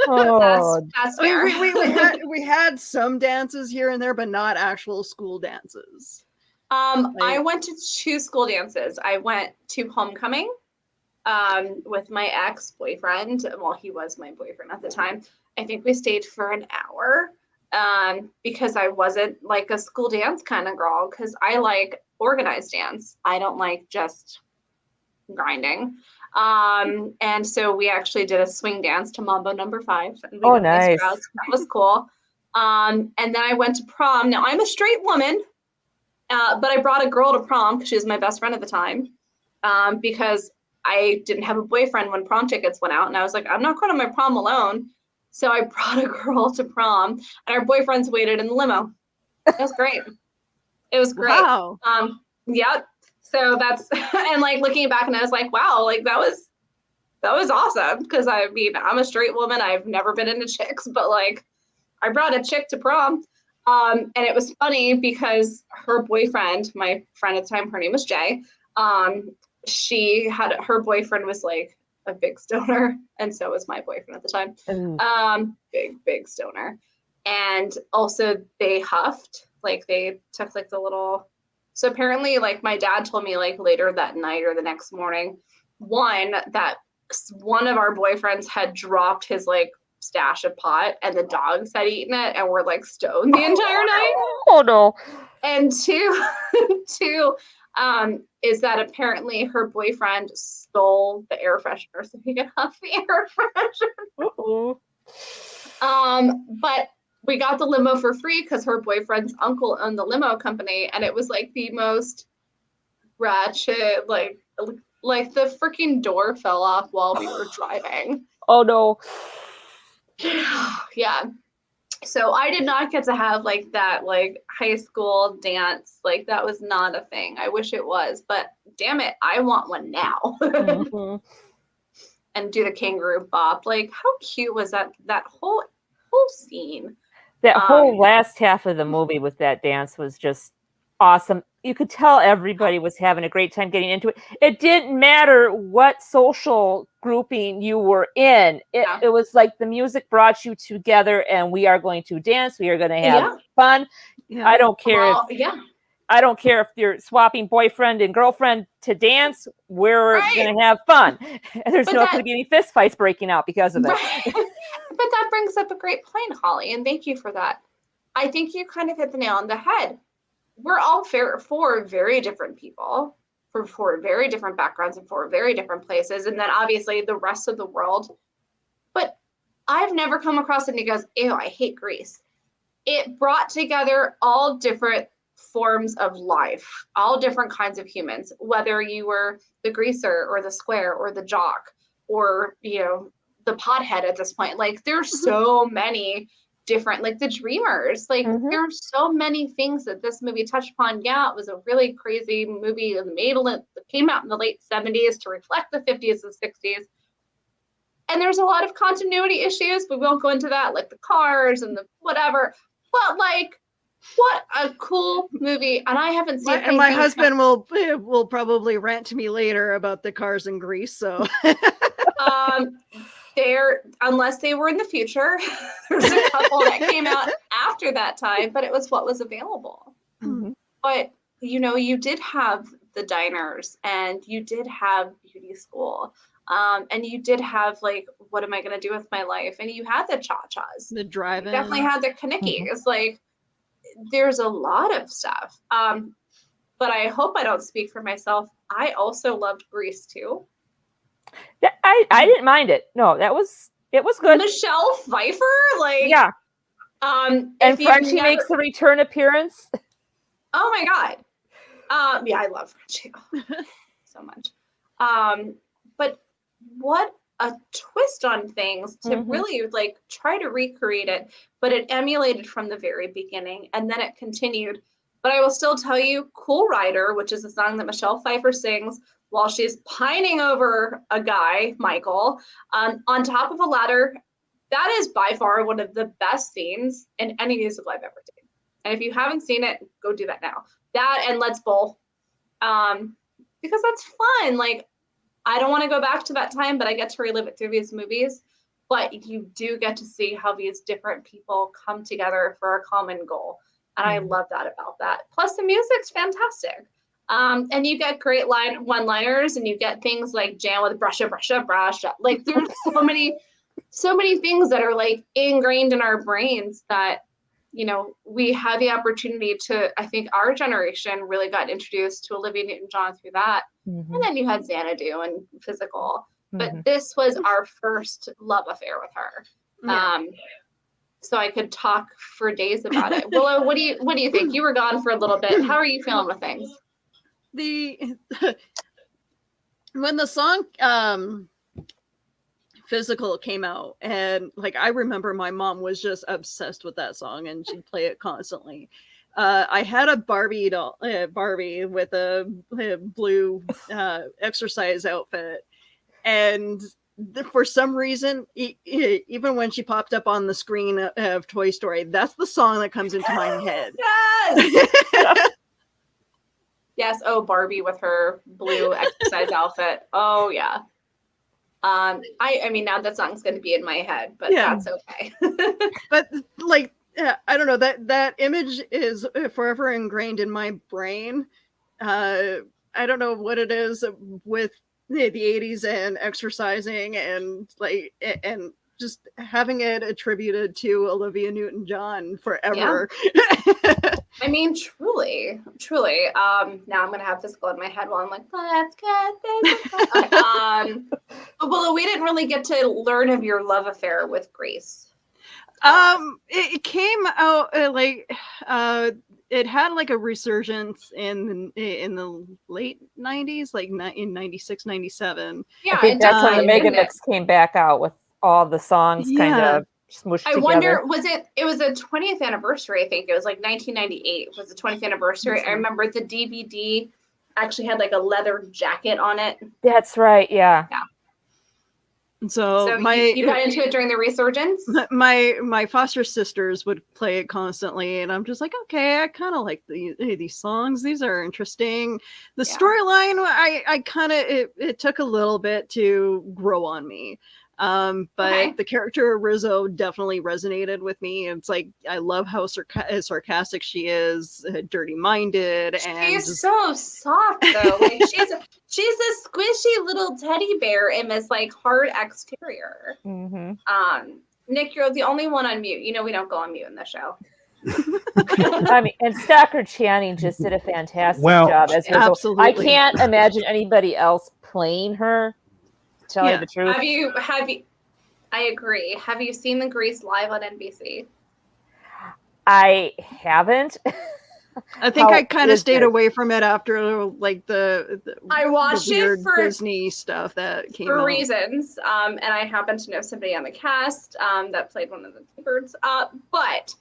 That's fair. I mean, we had some dances here and there, but not actual school dances. I went to 2 school dances. I went to homecoming with my ex-boyfriend. Well, he was my boyfriend at the time. I think we stayed for an hour because I wasn't like a school dance kind of girl, because I like organized dance. I don't like just grinding. And so we actually did a swing dance to Mambo No. 5. And we nice. That was cool. And then I went to prom. Now I'm a straight woman, but I brought a girl to prom because she was my best friend at the time, because I didn't have a boyfriend when prom tickets went out. And I was like, I'm not going to my prom alone. So I brought a girl to prom, and our boyfriends waited in the limo. It was great. It was great. Wow. Yeah. So that's, and like looking back, and I was like, wow, like that was awesome. Cause I mean, I'm a straight woman. I've never been into chicks, but like I brought a chick to prom. And it was funny because her boyfriend, my friend at the time, her name was Jay. Her boyfriend was like a big stoner, and so was my boyfriend at the time. Big stoner. And also they huffed, like they took like the little, so apparently like my dad told me like later that night or the next morning, that one of our boyfriends had dropped his like stash of pot, and the dogs had eaten it and were like stoned the entire night. Oh no. And two is that apparently her boyfriend stole the air freshener so he could huff the air freshener. But we got the limo for free because her boyfriend's uncle owned the limo company, and it was like the most ratchet, like the freaking door fell off while we were driving. Oh no. Yeah. So I did not get to have like that like high school dance. Like that was not a thing. I wish it was, but damn it, I want one now. And do the kangaroo bop. Like how cute was that whole scene? That whole last half of the movie with that dance was just awesome. You could tell everybody was having a great time getting into it. It didn't matter what social grouping you were in. It was like the music brought you together, and we are going to dance. We are going to have fun. Yeah. I don't care. I don't care if you're swapping boyfriend and girlfriend to dance. We're Right. going to have fun. And there's But not going to be any fist fights breaking out because of it. Right. But that brings up a great point, Holly, and thank you for that. I think you kind of hit the nail on the head. We're all four very different people, from four very different backgrounds and four very different places, and then obviously the rest of the world. But I've never come across it and he goes, ew, I hate Grease. It brought together all different forms of life, all different kinds of humans, whether you were the greaser or the square or the jock or, you know, the pothead at this point. Like there's so many different, like the dreamers, like there's so many things that this movie touched upon. Yeah, it was a really crazy movie that came out in the late 70s to reflect the 50s and 60s. And there's a lot of continuity issues. We won't go into that, like the cars and the whatever. But like, what a cool movie! And I haven't seen. And my husband will probably rant to me later about the cars in Greece. So, unless they were in the future, there's a couple that came out after that time, but it was what was available. Mm-hmm. But you know, you did have the diners, and you did have beauty school. And you did have like, what am I going to do with my life? And you had the cha-chas. The drive-in. Definitely had the Kanicki's. Mm-hmm. Like, there's a lot of stuff. But I hope I don't speak for myself. I also loved Grease too. Yeah, I didn't mind it. No, it was good. Michelle Pfeiffer, like yeah. And Frenchie makes a return appearance. Oh my God. Yeah, I love Frenchie so much. But what a twist on things to really like try to recreate it, but it emulated from the very beginning and then it continued. But I will still tell you, Cool Rider, which is a song that Michelle Pfeiffer sings while she's pining over a guy, Michael, on top of a ladder, that is by far one of the best scenes in any musical I've ever seen. And if you haven't seen it, go do that now. That and Let's Bowl. Because that's fun. Like, I don't want to go back to that time, but I get to relive it through these movies. But you do get to see how these different people come together for a common goal. And I love that about that. Plus the music's fantastic. And you get great one-liners and you get things like jam with brush. Like there's so many things that are like ingrained in our brains that, you know, we had the opportunity to, I think our generation really got introduced to Olivia Newton John through that. And then you had Xanadu and Physical. But this was our first love affair with her. Yeah. So I could talk for days about it. Willow, what do you think? You were gone for a little bit. How are you feeling with things? When the song Physical came out, and like I remember my mom was just obsessed with that song and she'd play it constantly. I had a Barbie doll, Barbie with a blue exercise outfit, and for some reason, even when she popped up on the screen of Toy Story, that's the song that comes into my head. Yes. Yes. Oh, Barbie with her blue exercise outfit. Oh yeah. I mean, now that song's going to be in my head, but that's okay. But like, I don't know, that image is forever ingrained in my brain. I don't know what it is with the 80s and exercising and like, and just having it attributed to Olivia Newton John forever. Yeah. I mean, truly. Now I'm going to have Physical in my head while I'm like, let's get physical. But Willow, we didn't really get to learn of your love affair with Grease. It came out it had like a resurgence in the late 90s, like in 96, 97. Yeah, I think that's when the Megamix came back out with all the songs kind of smooshed together. I wonder, it was a 20th anniversary, I think. It was like 1998 was the 20th anniversary. I remember the DVD actually had like a leather jacket on it. That's right, yeah. So you got into it during the resurgence? My foster sisters would play it constantly, and I'm just like, okay, I kind of like these songs. These are interesting. The storyline, I kind of it took a little bit to grow on me. But Okay. the character of Rizzo definitely resonated with me. It's like I love how sarcastic she is, dirty-minded, and She's just, so soft though. Like she's a squishy little teddy bear in this like hard exterior. Mhm. Nick, you're the only one on mute. You know we don't go on mute in the show. I mean, and Stockard Channing just did a fantastic Well, job as Rizzo. I absolutely. can't imagine anybody else playing her. To tell you Yeah. the truth, Have you? I agree. Have you seen the Grease live on NBC? I haven't. I think How I kind of is stayed it? away from it after like the I watched the it weird for Disney stuff that came out. reasons, and I happen to know somebody on the cast that played one of the T-Birds. But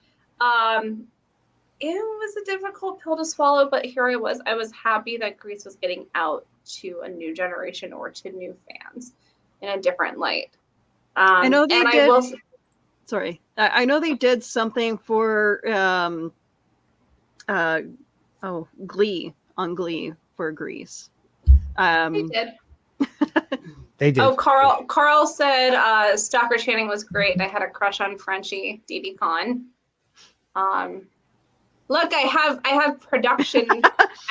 it was a difficult pill to swallow. But here I was. I was happy that Grease was getting out to a new generation or to new fans in a different light. I know they and did. I will. Sorry, I know they did something for Glee on Glee for Grease. They did. They did. Oh, Carl said Stockard Channing was great. I had a crush on Frenchie DD Con. Look, I have production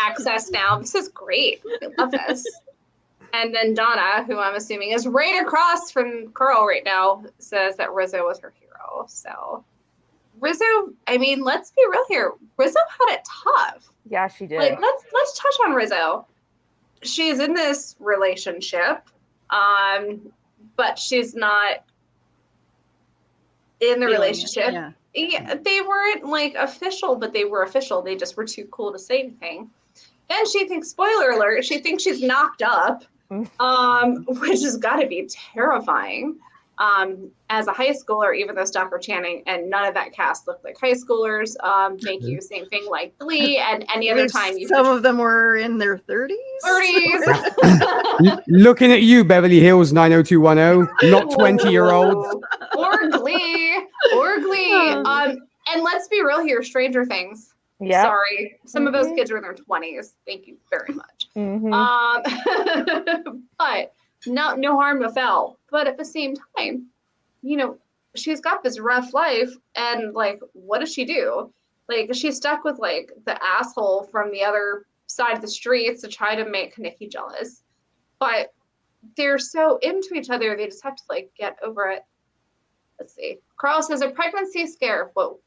access now. This is great. I love this. And then Donna, who I'm assuming is right across from Carl right now, says that Rizzo was her hero. So Rizzo, I mean, let's be real here. Rizzo had it tough. Yeah, she did. Like let's touch on Rizzo. She's in this relationship, but she's not in the Feeling it, relationship. yeah. Yeah, they weren't like official, but they were official. They just were too cool to say anything. Then she thinks, spoiler alert, she thinks she's knocked up, which has got to be terrifying. As a high schooler, even though Stockard Channing and none of that cast looked like high schoolers, make you same thing like Glee and any other time you Some of them were in their 30s. 30s. Looking at you, Beverly Hills 90210, not 20-year-olds. Or Glee. And let's be real here, Stranger Things. Yeah. Sorry. Some of those kids are in their 20s. Thank you very much. But no harm, no foul. But at the same time, you know, she's got this rough life, and like, what does she do? Like, she's stuck with like the asshole from the other side of the streets to try to make Nikki jealous. But they're so into each other, they just have to like get over it. Let's see. Carl says a pregnancy scare. Whoa.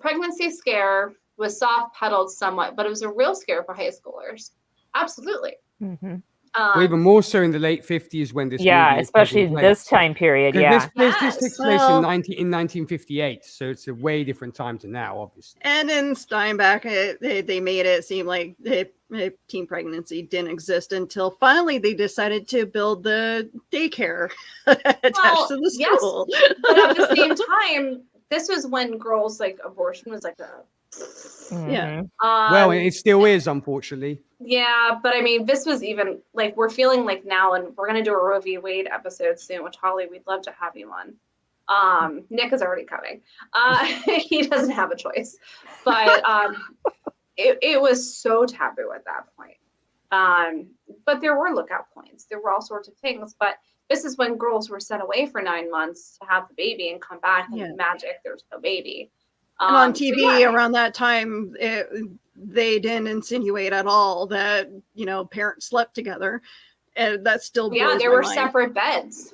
Pregnancy scare was soft pedaled somewhat, but it was a real scare for high schoolers. Absolutely. Well, even more so in the late 50s when this Yeah, movie is especially taking place. this time period. 'Cause Yeah. this takes place Well- in 1958, so it's a way different time to now, obviously. And in Steinbeck, they made it seem like teen pregnancy didn't exist until finally they decided to build the daycare attached to the school. Yes, but at the same time, this was when girls like abortion was like a Yeah. Well, it still is, unfortunately. Yeah, but I mean, this was even like we're feeling like now, and we're gonna do a Roe v. Wade episode soon, which Holly, we'd love to have you on. Nick is already coming. He doesn't have a choice, but it was so taboo at that point. But there were lookout points. There were all sorts of things, but this is when girls were sent away for 9 months to have the baby and come back and magic, there's no baby. And on TV around that time, they didn't insinuate at all that, you know, parents slept together. And that still blows there my were mind. separate beds.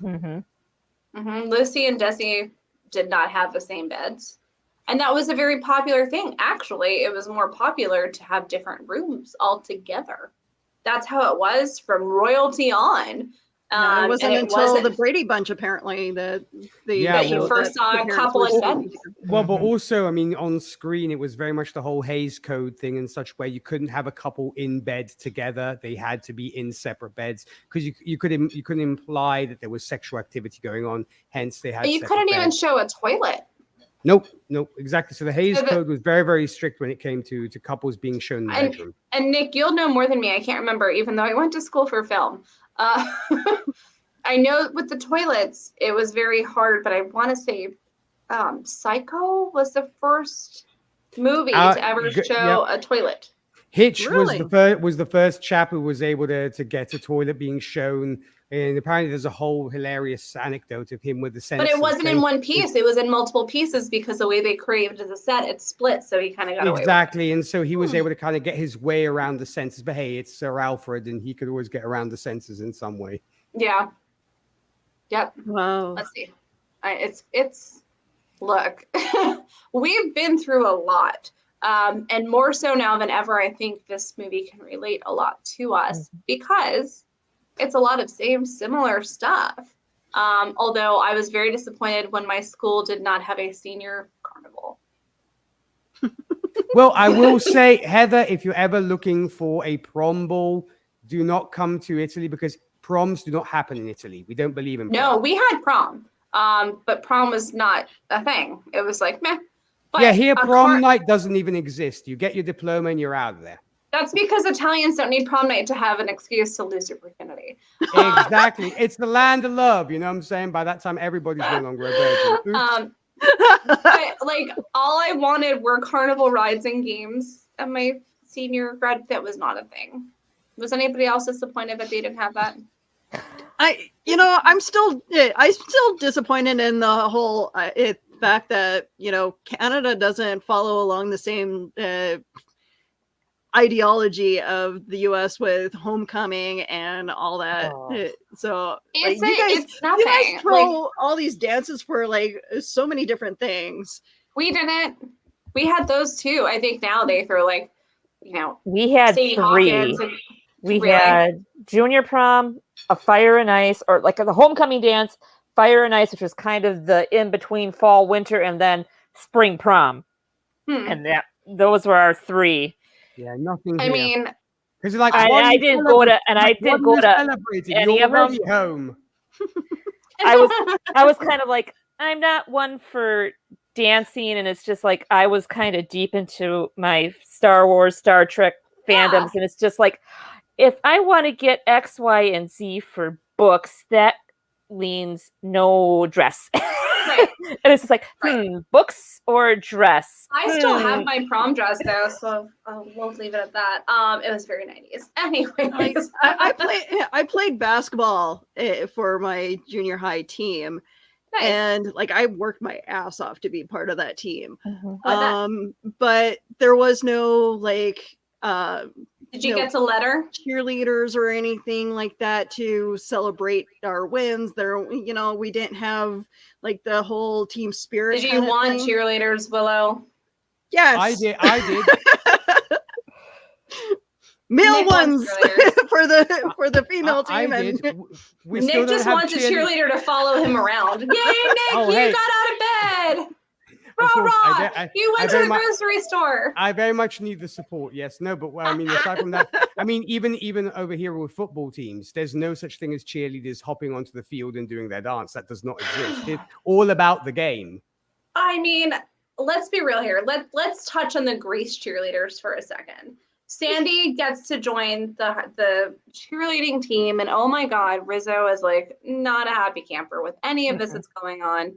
Lucy and Desi did not have the same beds. And that was a very popular thing. Actually, it was more popular to have different rooms all together. That's how it was from royalty on. No, it wasn't until the Brady Bunch, apparently, that you first saw a couple in bed. Well, but also, I mean, on screen, it was very much the whole Hays Code thing and such, where you couldn't have a couple in bed together; they had to be in separate beds because you couldn't imply that there was sexual activity going on. Hence, they had. You couldn't even show a toilet. Nope, exactly. So the Hays Code was very, very strict when it came to couples being shown in the bedroom. And Nick, you'll know more than me. I can't remember, even though I went to school for film. I know with the toilets, it was very hard, but I want to say Psycho was the first movie to ever show a toilet. Hitch Really? was the first chap who was able to get a toilet being shown, and apparently there's a whole hilarious anecdote of him with the But sensors. it wasn't in one piece. It was in multiple pieces because the way they created the set, it split. So he kind of got away with it. Exactly, and so he was able to kind of get his way around the sensors. But hey, it's Sir Alfred, and he could always get around the sensors in some way. Yeah. Yep. Wow. Let's see. It's look, we've been through a lot. And more so now than ever, I think this movie can relate a lot to us because it's a lot of similar stuff. Although I was very disappointed when my school did not have a senior carnival. Well, I will say, Heather, if you're ever looking for a prom ball, do not come to Italy because proms do not happen in Italy. We don't believe in prom. No, we had prom, but prom was not a thing. It was like, meh. But yeah, here prom night doesn't even exist. You get your diploma and you're out of there. That's because Italians don't need prom night to have an excuse to lose their virginity. Exactly. It's the land of love. You know what I'm saying? By that time, everybody's no longer a virgin. But, like, all I wanted were carnival rides and games at my senior grad. That was not a thing. Was anybody else disappointed that they didn't have that? I'm still disappointed in the whole fact that Canada doesn't follow along the same ideology of the U.S. with homecoming and all that. So It's you guys throw all these dances for like so many different things. We didn't. We had those too. I think now they throw like, we had Sadie 3. Hawkins We really? had junior prom, a fire and ice, or like the homecoming dance, fire and ice, which was kind of the in between fall, winter, and then spring prom. And those were our 3. Yeah, nothing. I mean, because like I didn't go to any of them. Home. I was kind of like, I'm not one for dancing, and it's just like I was kind of deep into my Star Wars, Star Trek fandoms, and it's just like, if I want to get X, Y, and Z for books, that leans no dress. Right. And it's just like, books or dress? I still have my prom dress though, so we'll leave it at that. It was very 90s. Anyways, I played basketball for my junior high team. Nice. And like I worked my ass off to be part of that team. But there was no like did you get to letter cheerleaders or anything like that to celebrate our wins? There, we didn't have like the whole team spirit. Did you want cheerleaders, Willow? Yes, I did. Male Nick ones for the female team. Nick just wants a cheerleader to follow him around. Yay, Nick! You got out of bed. Rah! You went to the grocery store. I very much need the support. Yes, no, but I mean, aside from that, I mean, even over here with football teams, there's no such thing as cheerleaders hopping onto the field and doing their dance. That does not exist. It's all about the game. I mean, let's be real here. Let's touch on the Grease cheerleaders for a second. Sandy gets to join the cheerleading team, and oh my God, Rizzo is like not a happy camper with any of this that's going on.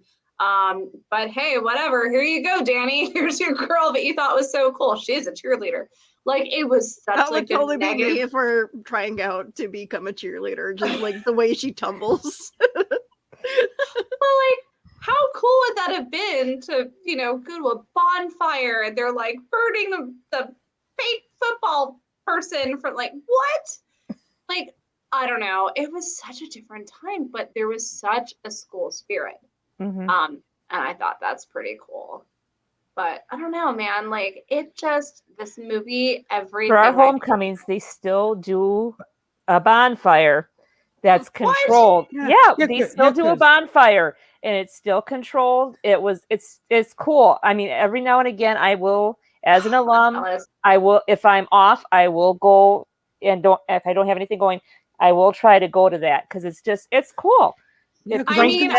But hey, whatever. Here you go, Danny. Here's your girl that you thought was so cool. She's a cheerleader. Like it was such that like would totally a be negative. me if we're trying out to become a cheerleader, just like the way she tumbles. Well, like how cool would that have been to go to a bonfire and they're like burning the fake football person from like what? Like I don't know. It was such a different time, but there was such a school spirit. And I thought that's pretty cool. But I don't know, man. Like this movie, everything. For our homecomings, they still do a bonfire that's controlled. Yeah, they still do a bonfire, and it's still controlled. It's cool. I mean, every now and again, I will, as an alum, I will, if I'm off, I will go and if I don't have anything going, I will try to go to that because it's cool. Yeah, I mean,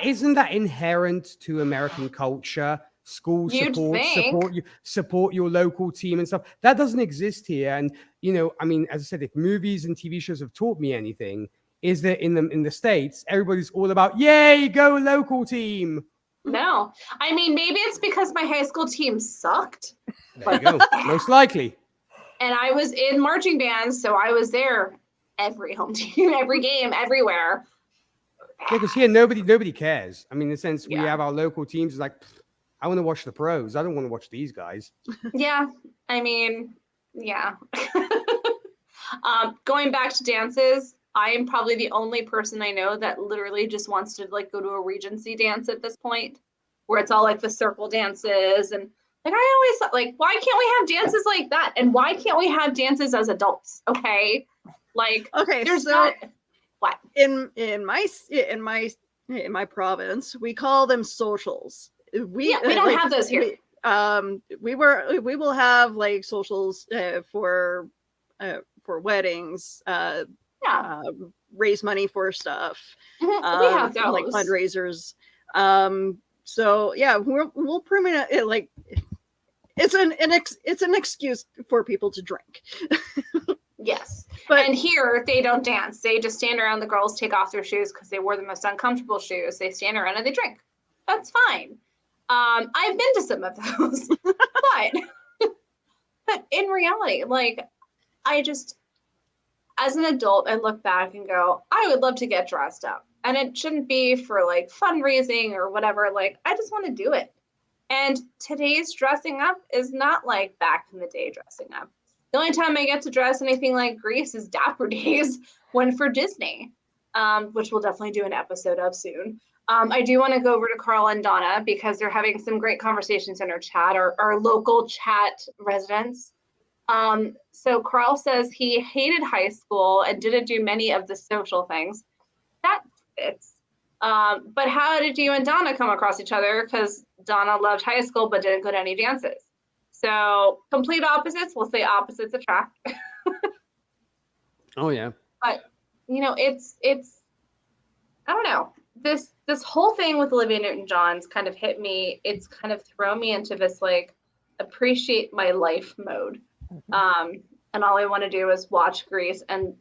isn't that inherent to American culture? School support your local team and stuff. That doesn't exist here. And I mean, as I said, if movies and TV shows have taught me anything, is that in the States, everybody's all about yay, go local team. No, I mean maybe it's because my high school team sucked. There you go. Most likely. And I was in marching bands, so I was there every home team, every game, everywhere. Yeah, because here nobody cares. I mean, in the sense we Yeah. have our local teams. It's like, I want to watch the pros. I don't want to watch these guys. Yeah, I mean, yeah. Going back to dances, I am probably the only person I know that literally just wants to like go to a Regency dance at this point, where it's all like the circle dances and like I always thought, like, why can't we have dances like that? And why can't we have dances as adults? Okay, like Okay, there's so not what in my province, we call them socials. We don't have those here. We will have like socials for weddings, raise money for stuff. We have those. Like fundraisers. So yeah, we'll permanent it like it's an excuse for people to drink. Yes. But and here they don't dance. They just stand around. The girls take off their shoes because they wore the most uncomfortable shoes. They stand around and they drink. That's fine. I've been to some of those, but in reality, like I just, as an adult, I look back and go, I would love to get dressed up. And it shouldn't be for like fundraising or whatever. Like, I just want to do it. And today's dressing up is not like back in the day dressing up. The only time I get to dress anything like Grease is Dapper Days when for Disney, which we'll definitely do an episode of soon. I do want to go over to Carl and Donna because they're having some great conversations in our chat, our local chat residents. So Carl says he hated high school and didn't do many of the social things. That fits. But how did you and Donna come across each other? Because Donna loved high school but didn't go to any dances. So complete opposites. We'll say opposites attract. Oh yeah. But you know, it's I don't know. This whole thing with Olivia Newton John's kind of hit me. It's kind of thrown me into this like appreciate my life mode. And all I want to do is watch Grease and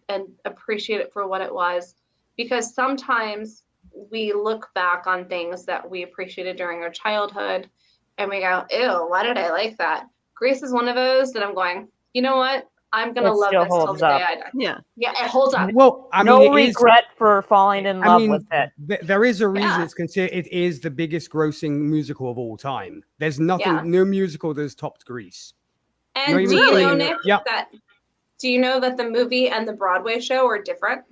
appreciate it for what it was. Because sometimes we look back on things that we appreciated during our childhood and we go, ew, why did I like that? Grease is one of those that I'm going, you know what? I'm going to love this till the day I die. Yeah. Yeah, it holds up. Well, I no mean, regret for falling in love with it. There is a reason Yeah. it's considered. It is the biggest grossing musical of all time. There's nothing, Yeah. no musical that's topped Grease. And Not do even you know, clean. Nick, Yep. do you know that the movie and the Broadway show are different?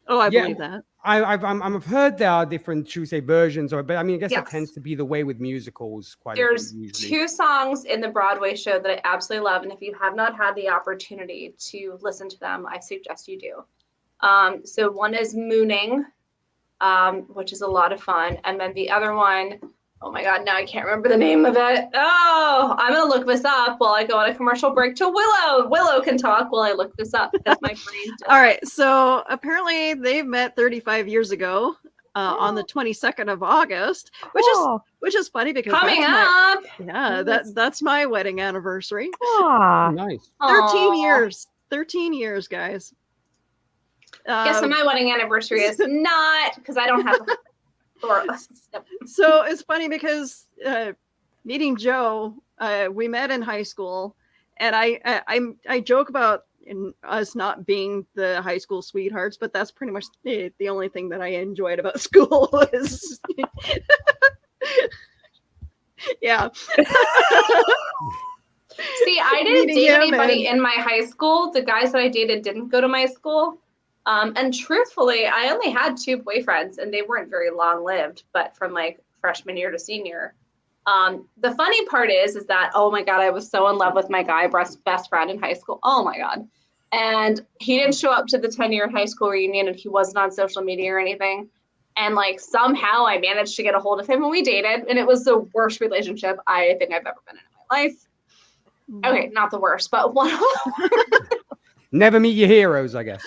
Oh, I Yeah. believe that. I've heard there are different, should we say, versions of it, but I mean, I guess that Yes. tends to be the way with musicals quite There's a bit usually. 2 songs in the Broadway show that I absolutely love. And if you have not had the opportunity to listen to them, I suggest you do. So one is Mooning, which is a lot of fun. And then the other one, oh my God, now I can't remember the name of it. Oh, I'm going to look this up while I go on a commercial break to Willow. Willow can talk while I look this up because my brain just... All right. So apparently they met 35 years ago on the 22nd of August, which is funny because Coming up. that's my wedding anniversary. Oh, nice. 13 years. 13 years, guys. Guess what my wedding anniversary is not because I don't have So it's funny because meeting Joe, we met in high school, and I joke about us not being the high school sweethearts, but that's pretty much the only thing that I enjoyed about school was yeah. See, I didn't date anybody in my high school. The guys that I dated didn't go to my school. And truthfully, I only had 2 boyfriends and they weren't very long lived, but from like freshman year to senior. The funny part is that, oh my God, I was so in love with my guy best friend in high school. Oh my God. And he didn't show up to the 10-year high school reunion and he wasn't on social media or anything. And like somehow I managed to get a hold of him and we dated. And it was the worst relationship I think I've ever been in my life. Okay, not the worst, but one of Never meet your heroes, I guess.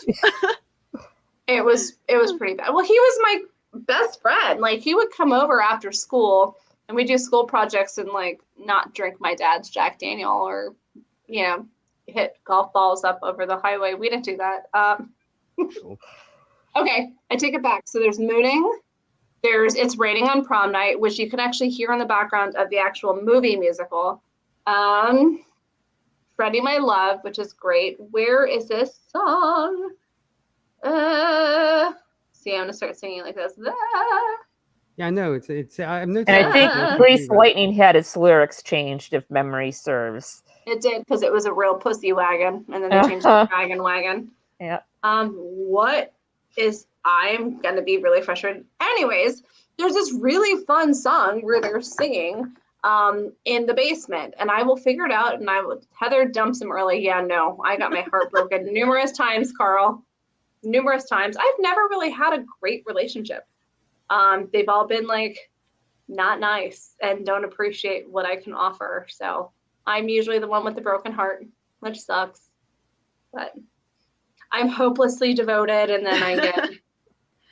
It was pretty bad. Well, he was my best friend. Like he would come over after school and we do school projects and like not drink my dad's Jack Daniel or, you know, hit golf balls up over the highway. We didn't do that. Okay, I take it back. So there's Mooning. It's Raining on Prom Night, which you can actually hear in the background of the actual movie musical. Spreading My Love, which is great. Where is this song? See, I'm gonna start singing like this. Yeah, I know. It's. I'm noticing. And I think Yeah. Grease Lightning had its lyrics changed, if memory serves. It did, because it was a real pussy wagon, and then they changed it to Dragon Wagon. Yeah. I'm gonna be really frustrated. Anyways, there's this really fun song where they're singing in the basement, and I will figure it out. And Heather dumps him early. Yeah, no, I got my heart broken numerous times, Carl. Numerous times. I've never really had a great relationship. They've all been like not nice and don't appreciate what I can offer. So I'm usually the one with the broken heart, which sucks. But I'm hopelessly devoted, and then I get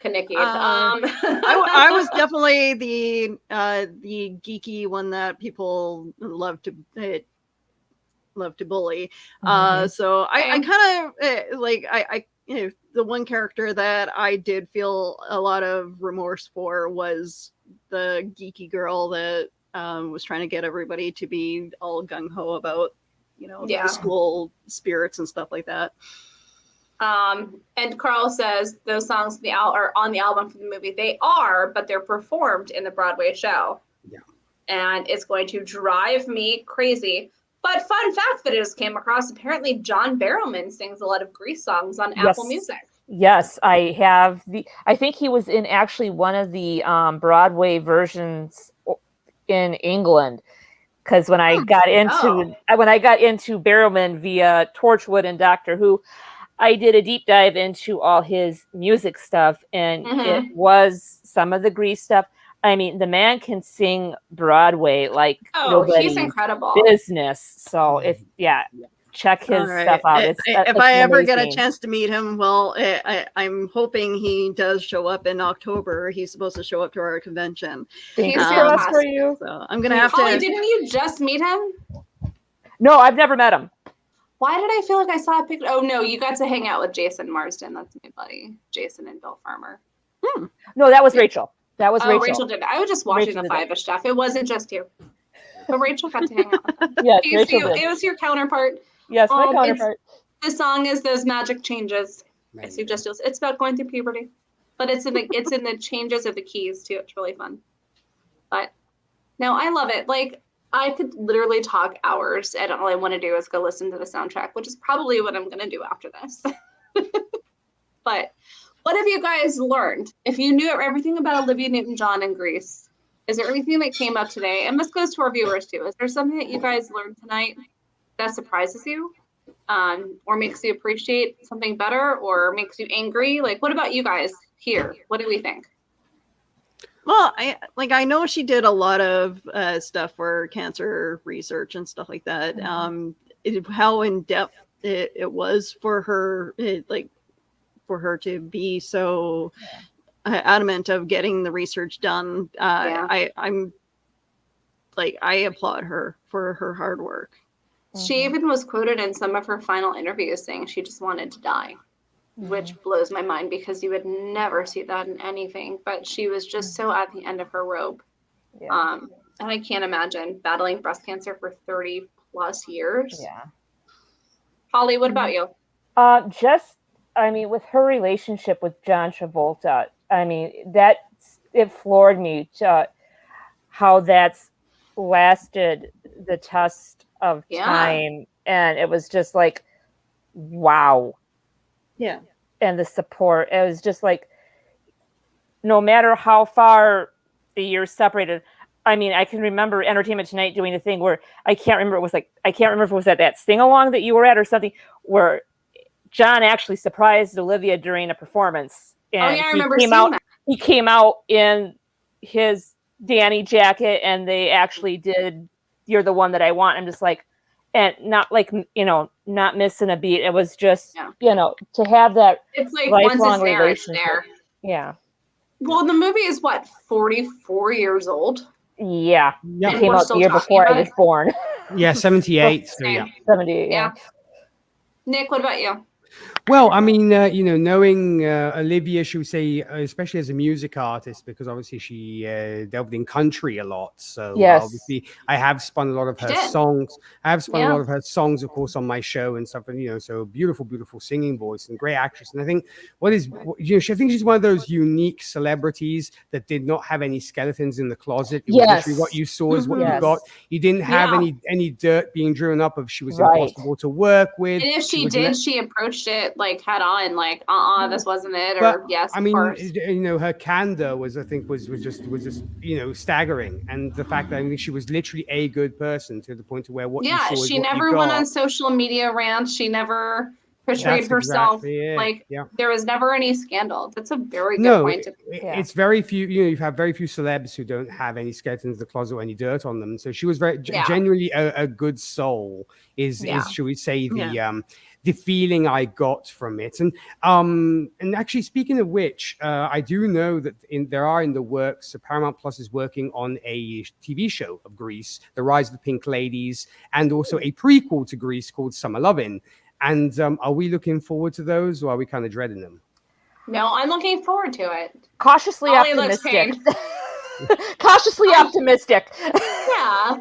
Kanickied. I was definitely the geeky one that people love to bully. So I kind of like I the one character that I did feel a lot of remorse for was the geeky girl that was trying to get everybody to be all gung ho about the school spirits and stuff like that. And Carl says those songs are on the album for the movie. They are, but they're performed in the Broadway show. Yeah. And it's going to drive me crazy. But fun fact that I just came across, apparently John Barrowman sings a lot of Grease songs on Apple Music. Yes, I have I think he was in actually one of the Broadway versions in England. Because when I got into Barrowman via Torchwood and Doctor Who, I did a deep dive into all his music stuff, and it was some of the Grease stuff. I mean, the man can sing Broadway like he's incredible. Business. So check his stuff out. If I ever get a chance to meet him, well, I'm hoping he does show up in October. He's supposed to show up to our convention. He's fantastic for you. So I'm gonna have Holly, didn't you just meet him? No, I've never met him. Why did I feel like I saw a picture? Oh no, you got to hang out with Jason Marsden. That's my buddy, Jason and Bill Farmer. No, that was Rachel. Rachel did. I was just watching the Five-ish stuff. It wasn't just you. But Rachel got to hang out with them. Yes, it was your counterpart. Yes, my counterpart. The song is Those Magic Changes. I suggest it's about going through puberty. But it's in the changes of the keys too. It's really fun. But no, I love it. Like, I could literally talk hours, and all I want to do is go listen to the soundtrack, which is probably what I'm gonna do after this. But what have you guys learned? If you knew everything about Olivia Newton John and Grease, is there anything that came up today? And this goes to our viewers too. Is there something that you guys learned tonight that surprises you, or makes you appreciate something better, or makes you angry? Like, what about you guys here? What do we think? Well, I know she did a lot of stuff for cancer research and stuff like that. How in depth it was for her, for her to be so adamant of getting the research done. I applaud her for her hard work. She even was quoted in some of her final interviews saying she just wanted to die, which blows my mind because you would never see that in anything. But she was just so at the end of her rope. Yeah. And I can't imagine battling breast cancer for 30 plus years. Yeah. Holly, what about you? With her relationship with John Travolta, it floored me how that's lasted the test of time. And it was just like, wow. Yeah. And the support. It was just like, no matter how far the years separated. I mean, I can remember Entertainment Tonight doing a thing where I can't remember if it was at that sing-along that you were at or something, where John actually surprised Olivia during a performance. And I remember seeing that. He came out in his Danny jacket, and they actually did You're the One That I Want. I'm just like, and not not missing a beat. It was just, to have that it's like lifelong once it's there, it's relationship. there. Yeah. Well, the movie is 44 years old? Yeah. Yep. It came out the year before I was born. Yeah, 78. So yeah. 78. Yeah. Nick, what about you? Well, I mean, knowing Olivia, she would say, especially as a music artist, because obviously she delved in country a lot. So Yes. obviously, I have spun a lot of She her did. songs. I have spun a Yeah. lot of her songs, of course, on my show and stuff. And so beautiful, beautiful singing voice and great actress. And I think I think she's one of those unique celebrities that did not have any skeletons in the closet. It was literally what Yes. you saw is what you Yes. got. You didn't have Yeah. any dirt being driven up of she was Right. impossible to work with. And if she was did, she approached it like head on, like, this wasn't it, But or yes, I of mean, course. her candor was, I think, was just staggering, and the fact that I mean she was literally a good person to the point to where what you Yeah, saw is she what you never went got. on social media rants. She never portrayed That's herself exactly it. like Yeah. there was never any scandal. That's a very good No, point. Yeah. it's very few. You have very few celebs who don't have any skeletons in the closet or any dirt on them. So she was very Yeah. genuinely a good soul. Yeah. Is should we say the feeling I got from it. And actually, speaking of which, I do know that there are in the works. Paramount Plus is working on a TV show of Grease, The Rise of the Pink Ladies, and also a prequel to Grease called Summer Lovin'. And are we looking forward to those, or are we kind of dreading them? No, I'm looking forward to it. Cautiously Ollie looks optimistic. pained. Cautiously optimistic. Yeah,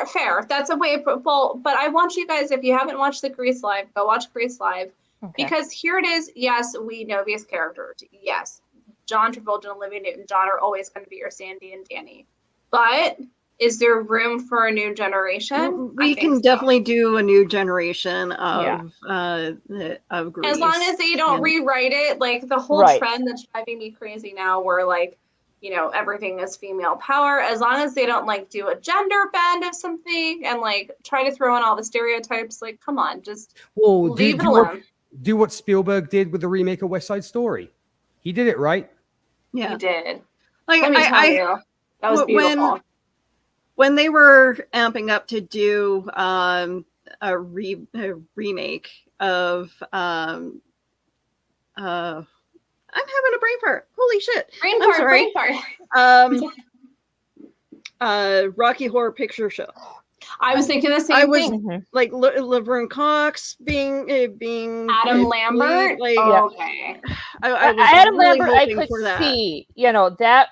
fair. That's a way. Well, but I want you guys, if you haven't watched the Grease Live, go watch Grease Live. Okay. Because here it is. Yes, we know these characters. Yes, John Travolta and Olivia Newton John are always going to be your Sandy and Danny. But is there room for a new generation? We can definitely do a new generation of Grease. As long as they don't rewrite it, like the whole trend that's driving me crazy now, where like, everything is female power. As long as they don't like do a gender bend of something and like try to throw in all the stereotypes, like come on, just leave it alone. Do what Spielberg did with the remake of West Side Story. He did it right. Yeah, he did. Like Let me tell you, that was beautiful. When they were amping up to do a remake of I'm having a brain fart. Holy shit. Brain fart. Rocky Horror Picture Show. I was thinking the same thing. Like Laverne Cox being Adam Lambert. Like, okay. I was Adam really Lambert, I could see, that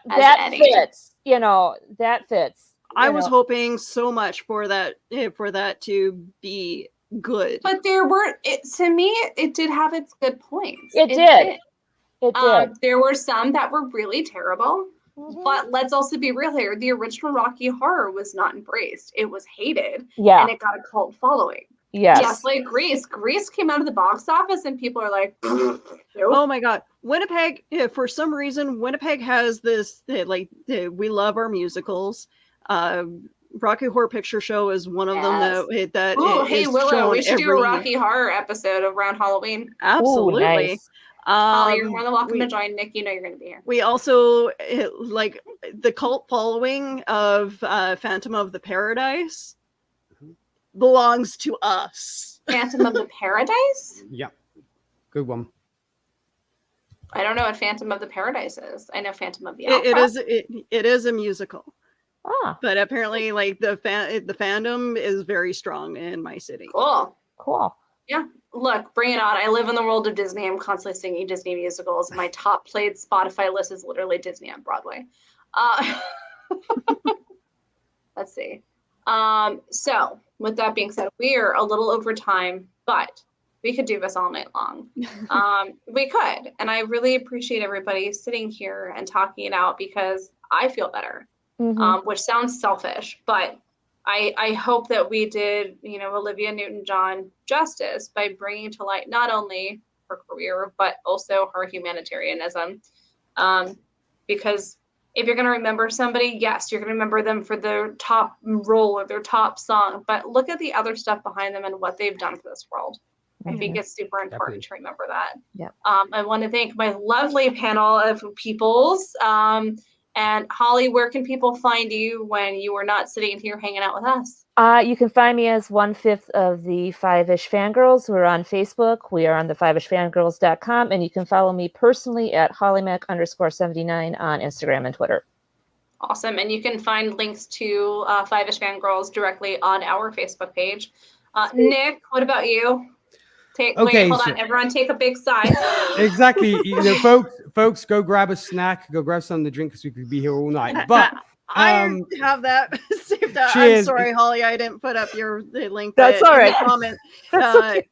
fits. That fits. I was hoping so much for that to be good. But to me, it did have its good points. It did. It did. There were some that were really terrible. Mm-hmm. But let's also be real here. The original Rocky Horror was not embraced. It was hated. Yeah. And it got a cult following. Yes. Just like Grease. Grease came out of the box office and people are like, nope. Oh my God. Winnipeg, for some reason, Winnipeg has this, we love our musicals. Rocky Horror Picture Show is one of them that hey, Willow, we should do a Rocky Horror episode around Halloween. Absolutely. Ooh, nice. Holly, you're more than welcome to join. Nick, you're going to be here. We also like the cult following of Phantom of the Paradise belongs to us. Phantom of the Paradise? Yeah, good one. I don't know what Phantom of the Paradise is. I know Phantom of the Opera. It is a musical. Ah, but apparently, like the fandom is very strong in my city. Cool. Yeah. Look, bring it on. I live in the world of Disney. I'm constantly singing Disney musicals. My top played Spotify list is literally Disney on Broadway. Let's see. So with that being said, we are a little over time, but we could do this all night long. We could. And I really appreciate everybody sitting here and talking it out because I feel better, which sounds selfish, but I hope that we did, Olivia Newton John justice by bringing to light not only her career, but also her humanitarianism. Because if you're going to remember somebody, yes, you're going to remember them for their top role or their top song, but look at the other stuff behind them and what they've done for this world. I think it's super important to remember that. Yeah. I want to thank my lovely panel of peoples. And Holly, where can people find you when you are not sitting here hanging out with us? You can find me as 1/5 of the 5-ish Fangirls. We're on Facebook. We are on the 5ishfangirls.com. And you can follow me personally at HollyMac_79 on Instagram and Twitter. Awesome. And you can find links to 5-ish Fangirls directly on our Facebook page. Nick, what about you? Wait, Okay, hold so- on. Everyone take a big sigh. Exactly. Folks, go grab a snack, go grab something to drink because we could be here all night. But I have that saved out. I'm cheers. sorry, Holly, I didn't put up the link. That's but all in right. the comment, That's okay.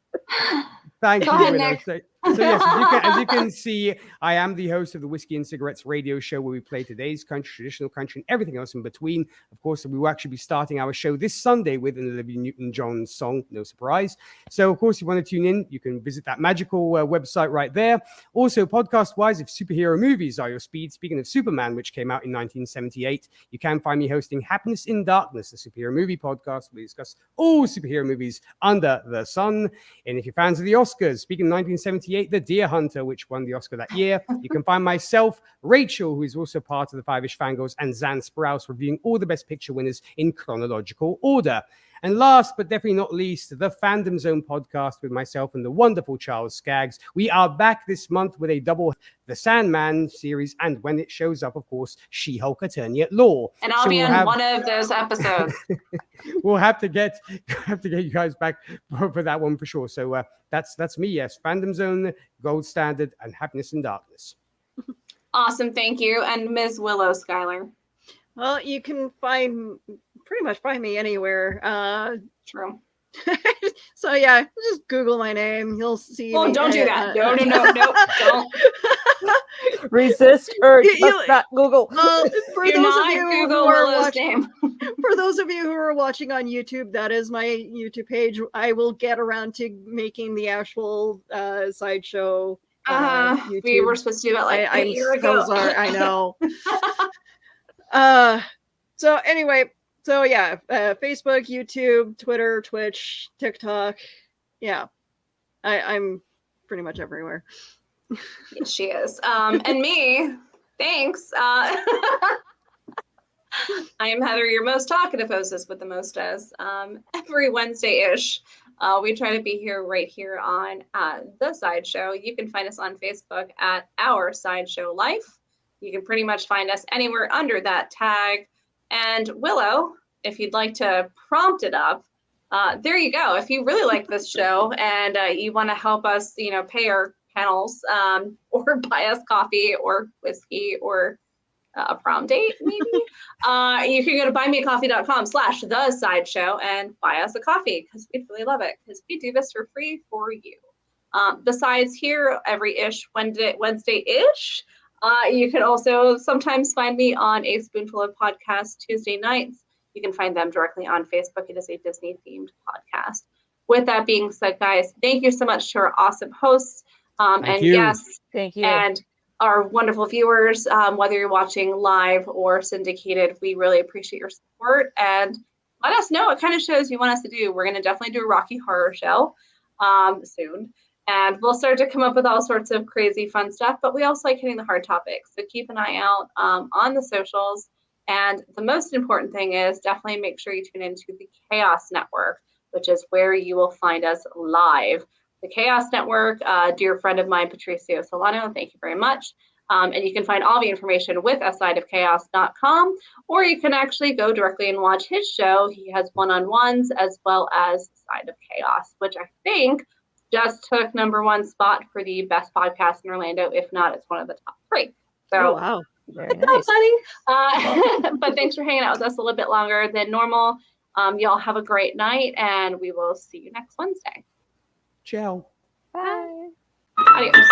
Thank Go you, ahead, Willow. Nick. So yes, as you can see, I am the host of the Whiskey and Cigarettes radio show where we play today's country, traditional country, and everything else in between. Of course, we will actually be starting our show this Sunday with an Olivia Newton John song, no surprise. So, of course, if you want to tune in, you can visit that magical website right there. Also, podcast-wise, if superhero movies are your speed, speaking of Superman, which came out in 1978, you can find me hosting Happiness in Darkness, a superhero movie podcast where we discuss all superhero movies under the sun. And if you're fans of the Oscars, speaking of 1978, The Deer Hunter, which won the Oscar that year, you can find myself, Rachel, who is also part of the Five-ish Fangirls, and Zan Sprouse reviewing all the Best Picture winners in chronological order. And last, but definitely not least, the Fandom Zone podcast with myself and the wonderful Charles Skaggs. We are back this month with a double The Sandman series, and when it shows up, of course, She-Hulk Attorney at Law. And I'll be on one of those episodes. We'll have to get you guys back for that one for sure. So that's me. Yes, Fandom Zone, Gold Standard, and Happiness in Darkness. Awesome, thank you. And Ms. Willow Schuyler. Well, you can pretty much find me anywhere. True. So yeah, just Google my name. You'll see. Oh, me. don't do that. No, don't. Resist urge. You- Must not Google. For Do those of not you Google who are Willow's watching, name. for those of you who are watching on YouTube, that is my YouTube page. I will get around to making the actual sideshow. We YouTube. were supposed to do that like a year ago. So sorry. I know. So anyway, so yeah, Facebook, YouTube, Twitter, Twitch, TikTok. Yeah, I'm pretty much everywhere. Yes, she is. And me, thanks. I am Heather, your most talkative hostess with the most as. Every Wednesday-ish, we try to be here right here on The Sideshow. You can find us on Facebook at Our Sideshow Life. You can pretty much find us anywhere under that tag. And Willow, if you'd like to prompt it up, there you go. If you really like this show and you want to help us, pay our panels or buy us coffee or whiskey or a prom date, maybe, you can go to buymeacoffee.com/thesideshow and buy us a coffee because we'd really love it because we do this for free for you. Besides here, every-ish Wednesday-ish, you can also sometimes find me on A Spoonful of Podcast Tuesday nights. You can find them directly on Facebook. It is a Disney-themed podcast. With that being said, guys, thank you so much to our awesome hosts. Thank you. Yes, Thank you. and our wonderful viewers, whether you're watching live or syndicated, we really appreciate your support. And let us know what kind of shows you want us to do. We're going to definitely do a Rocky Horror show soon. And we'll start to come up with all sorts of crazy fun stuff, but we also like hitting the hard topics. So keep an eye out on the socials. And the most important thing is definitely make sure you tune into the Chaos Network, which is where you will find us live. The Chaos Network, dear friend of mine, Patricio Solano, thank you very much. And you can find all the information with asideofchaos.com, or you can actually go directly and watch his show. He has one-on-ones as well as Side of Chaos, which I think just took #1 spot for the best podcast in Orlando. If not, it's one of the top 3. So, Oh wow. Very nice. funny. But thanks for hanging out with us a little bit longer than normal. Y'all have a great night, and we will see you next Wednesday. Ciao. Bye. Adios.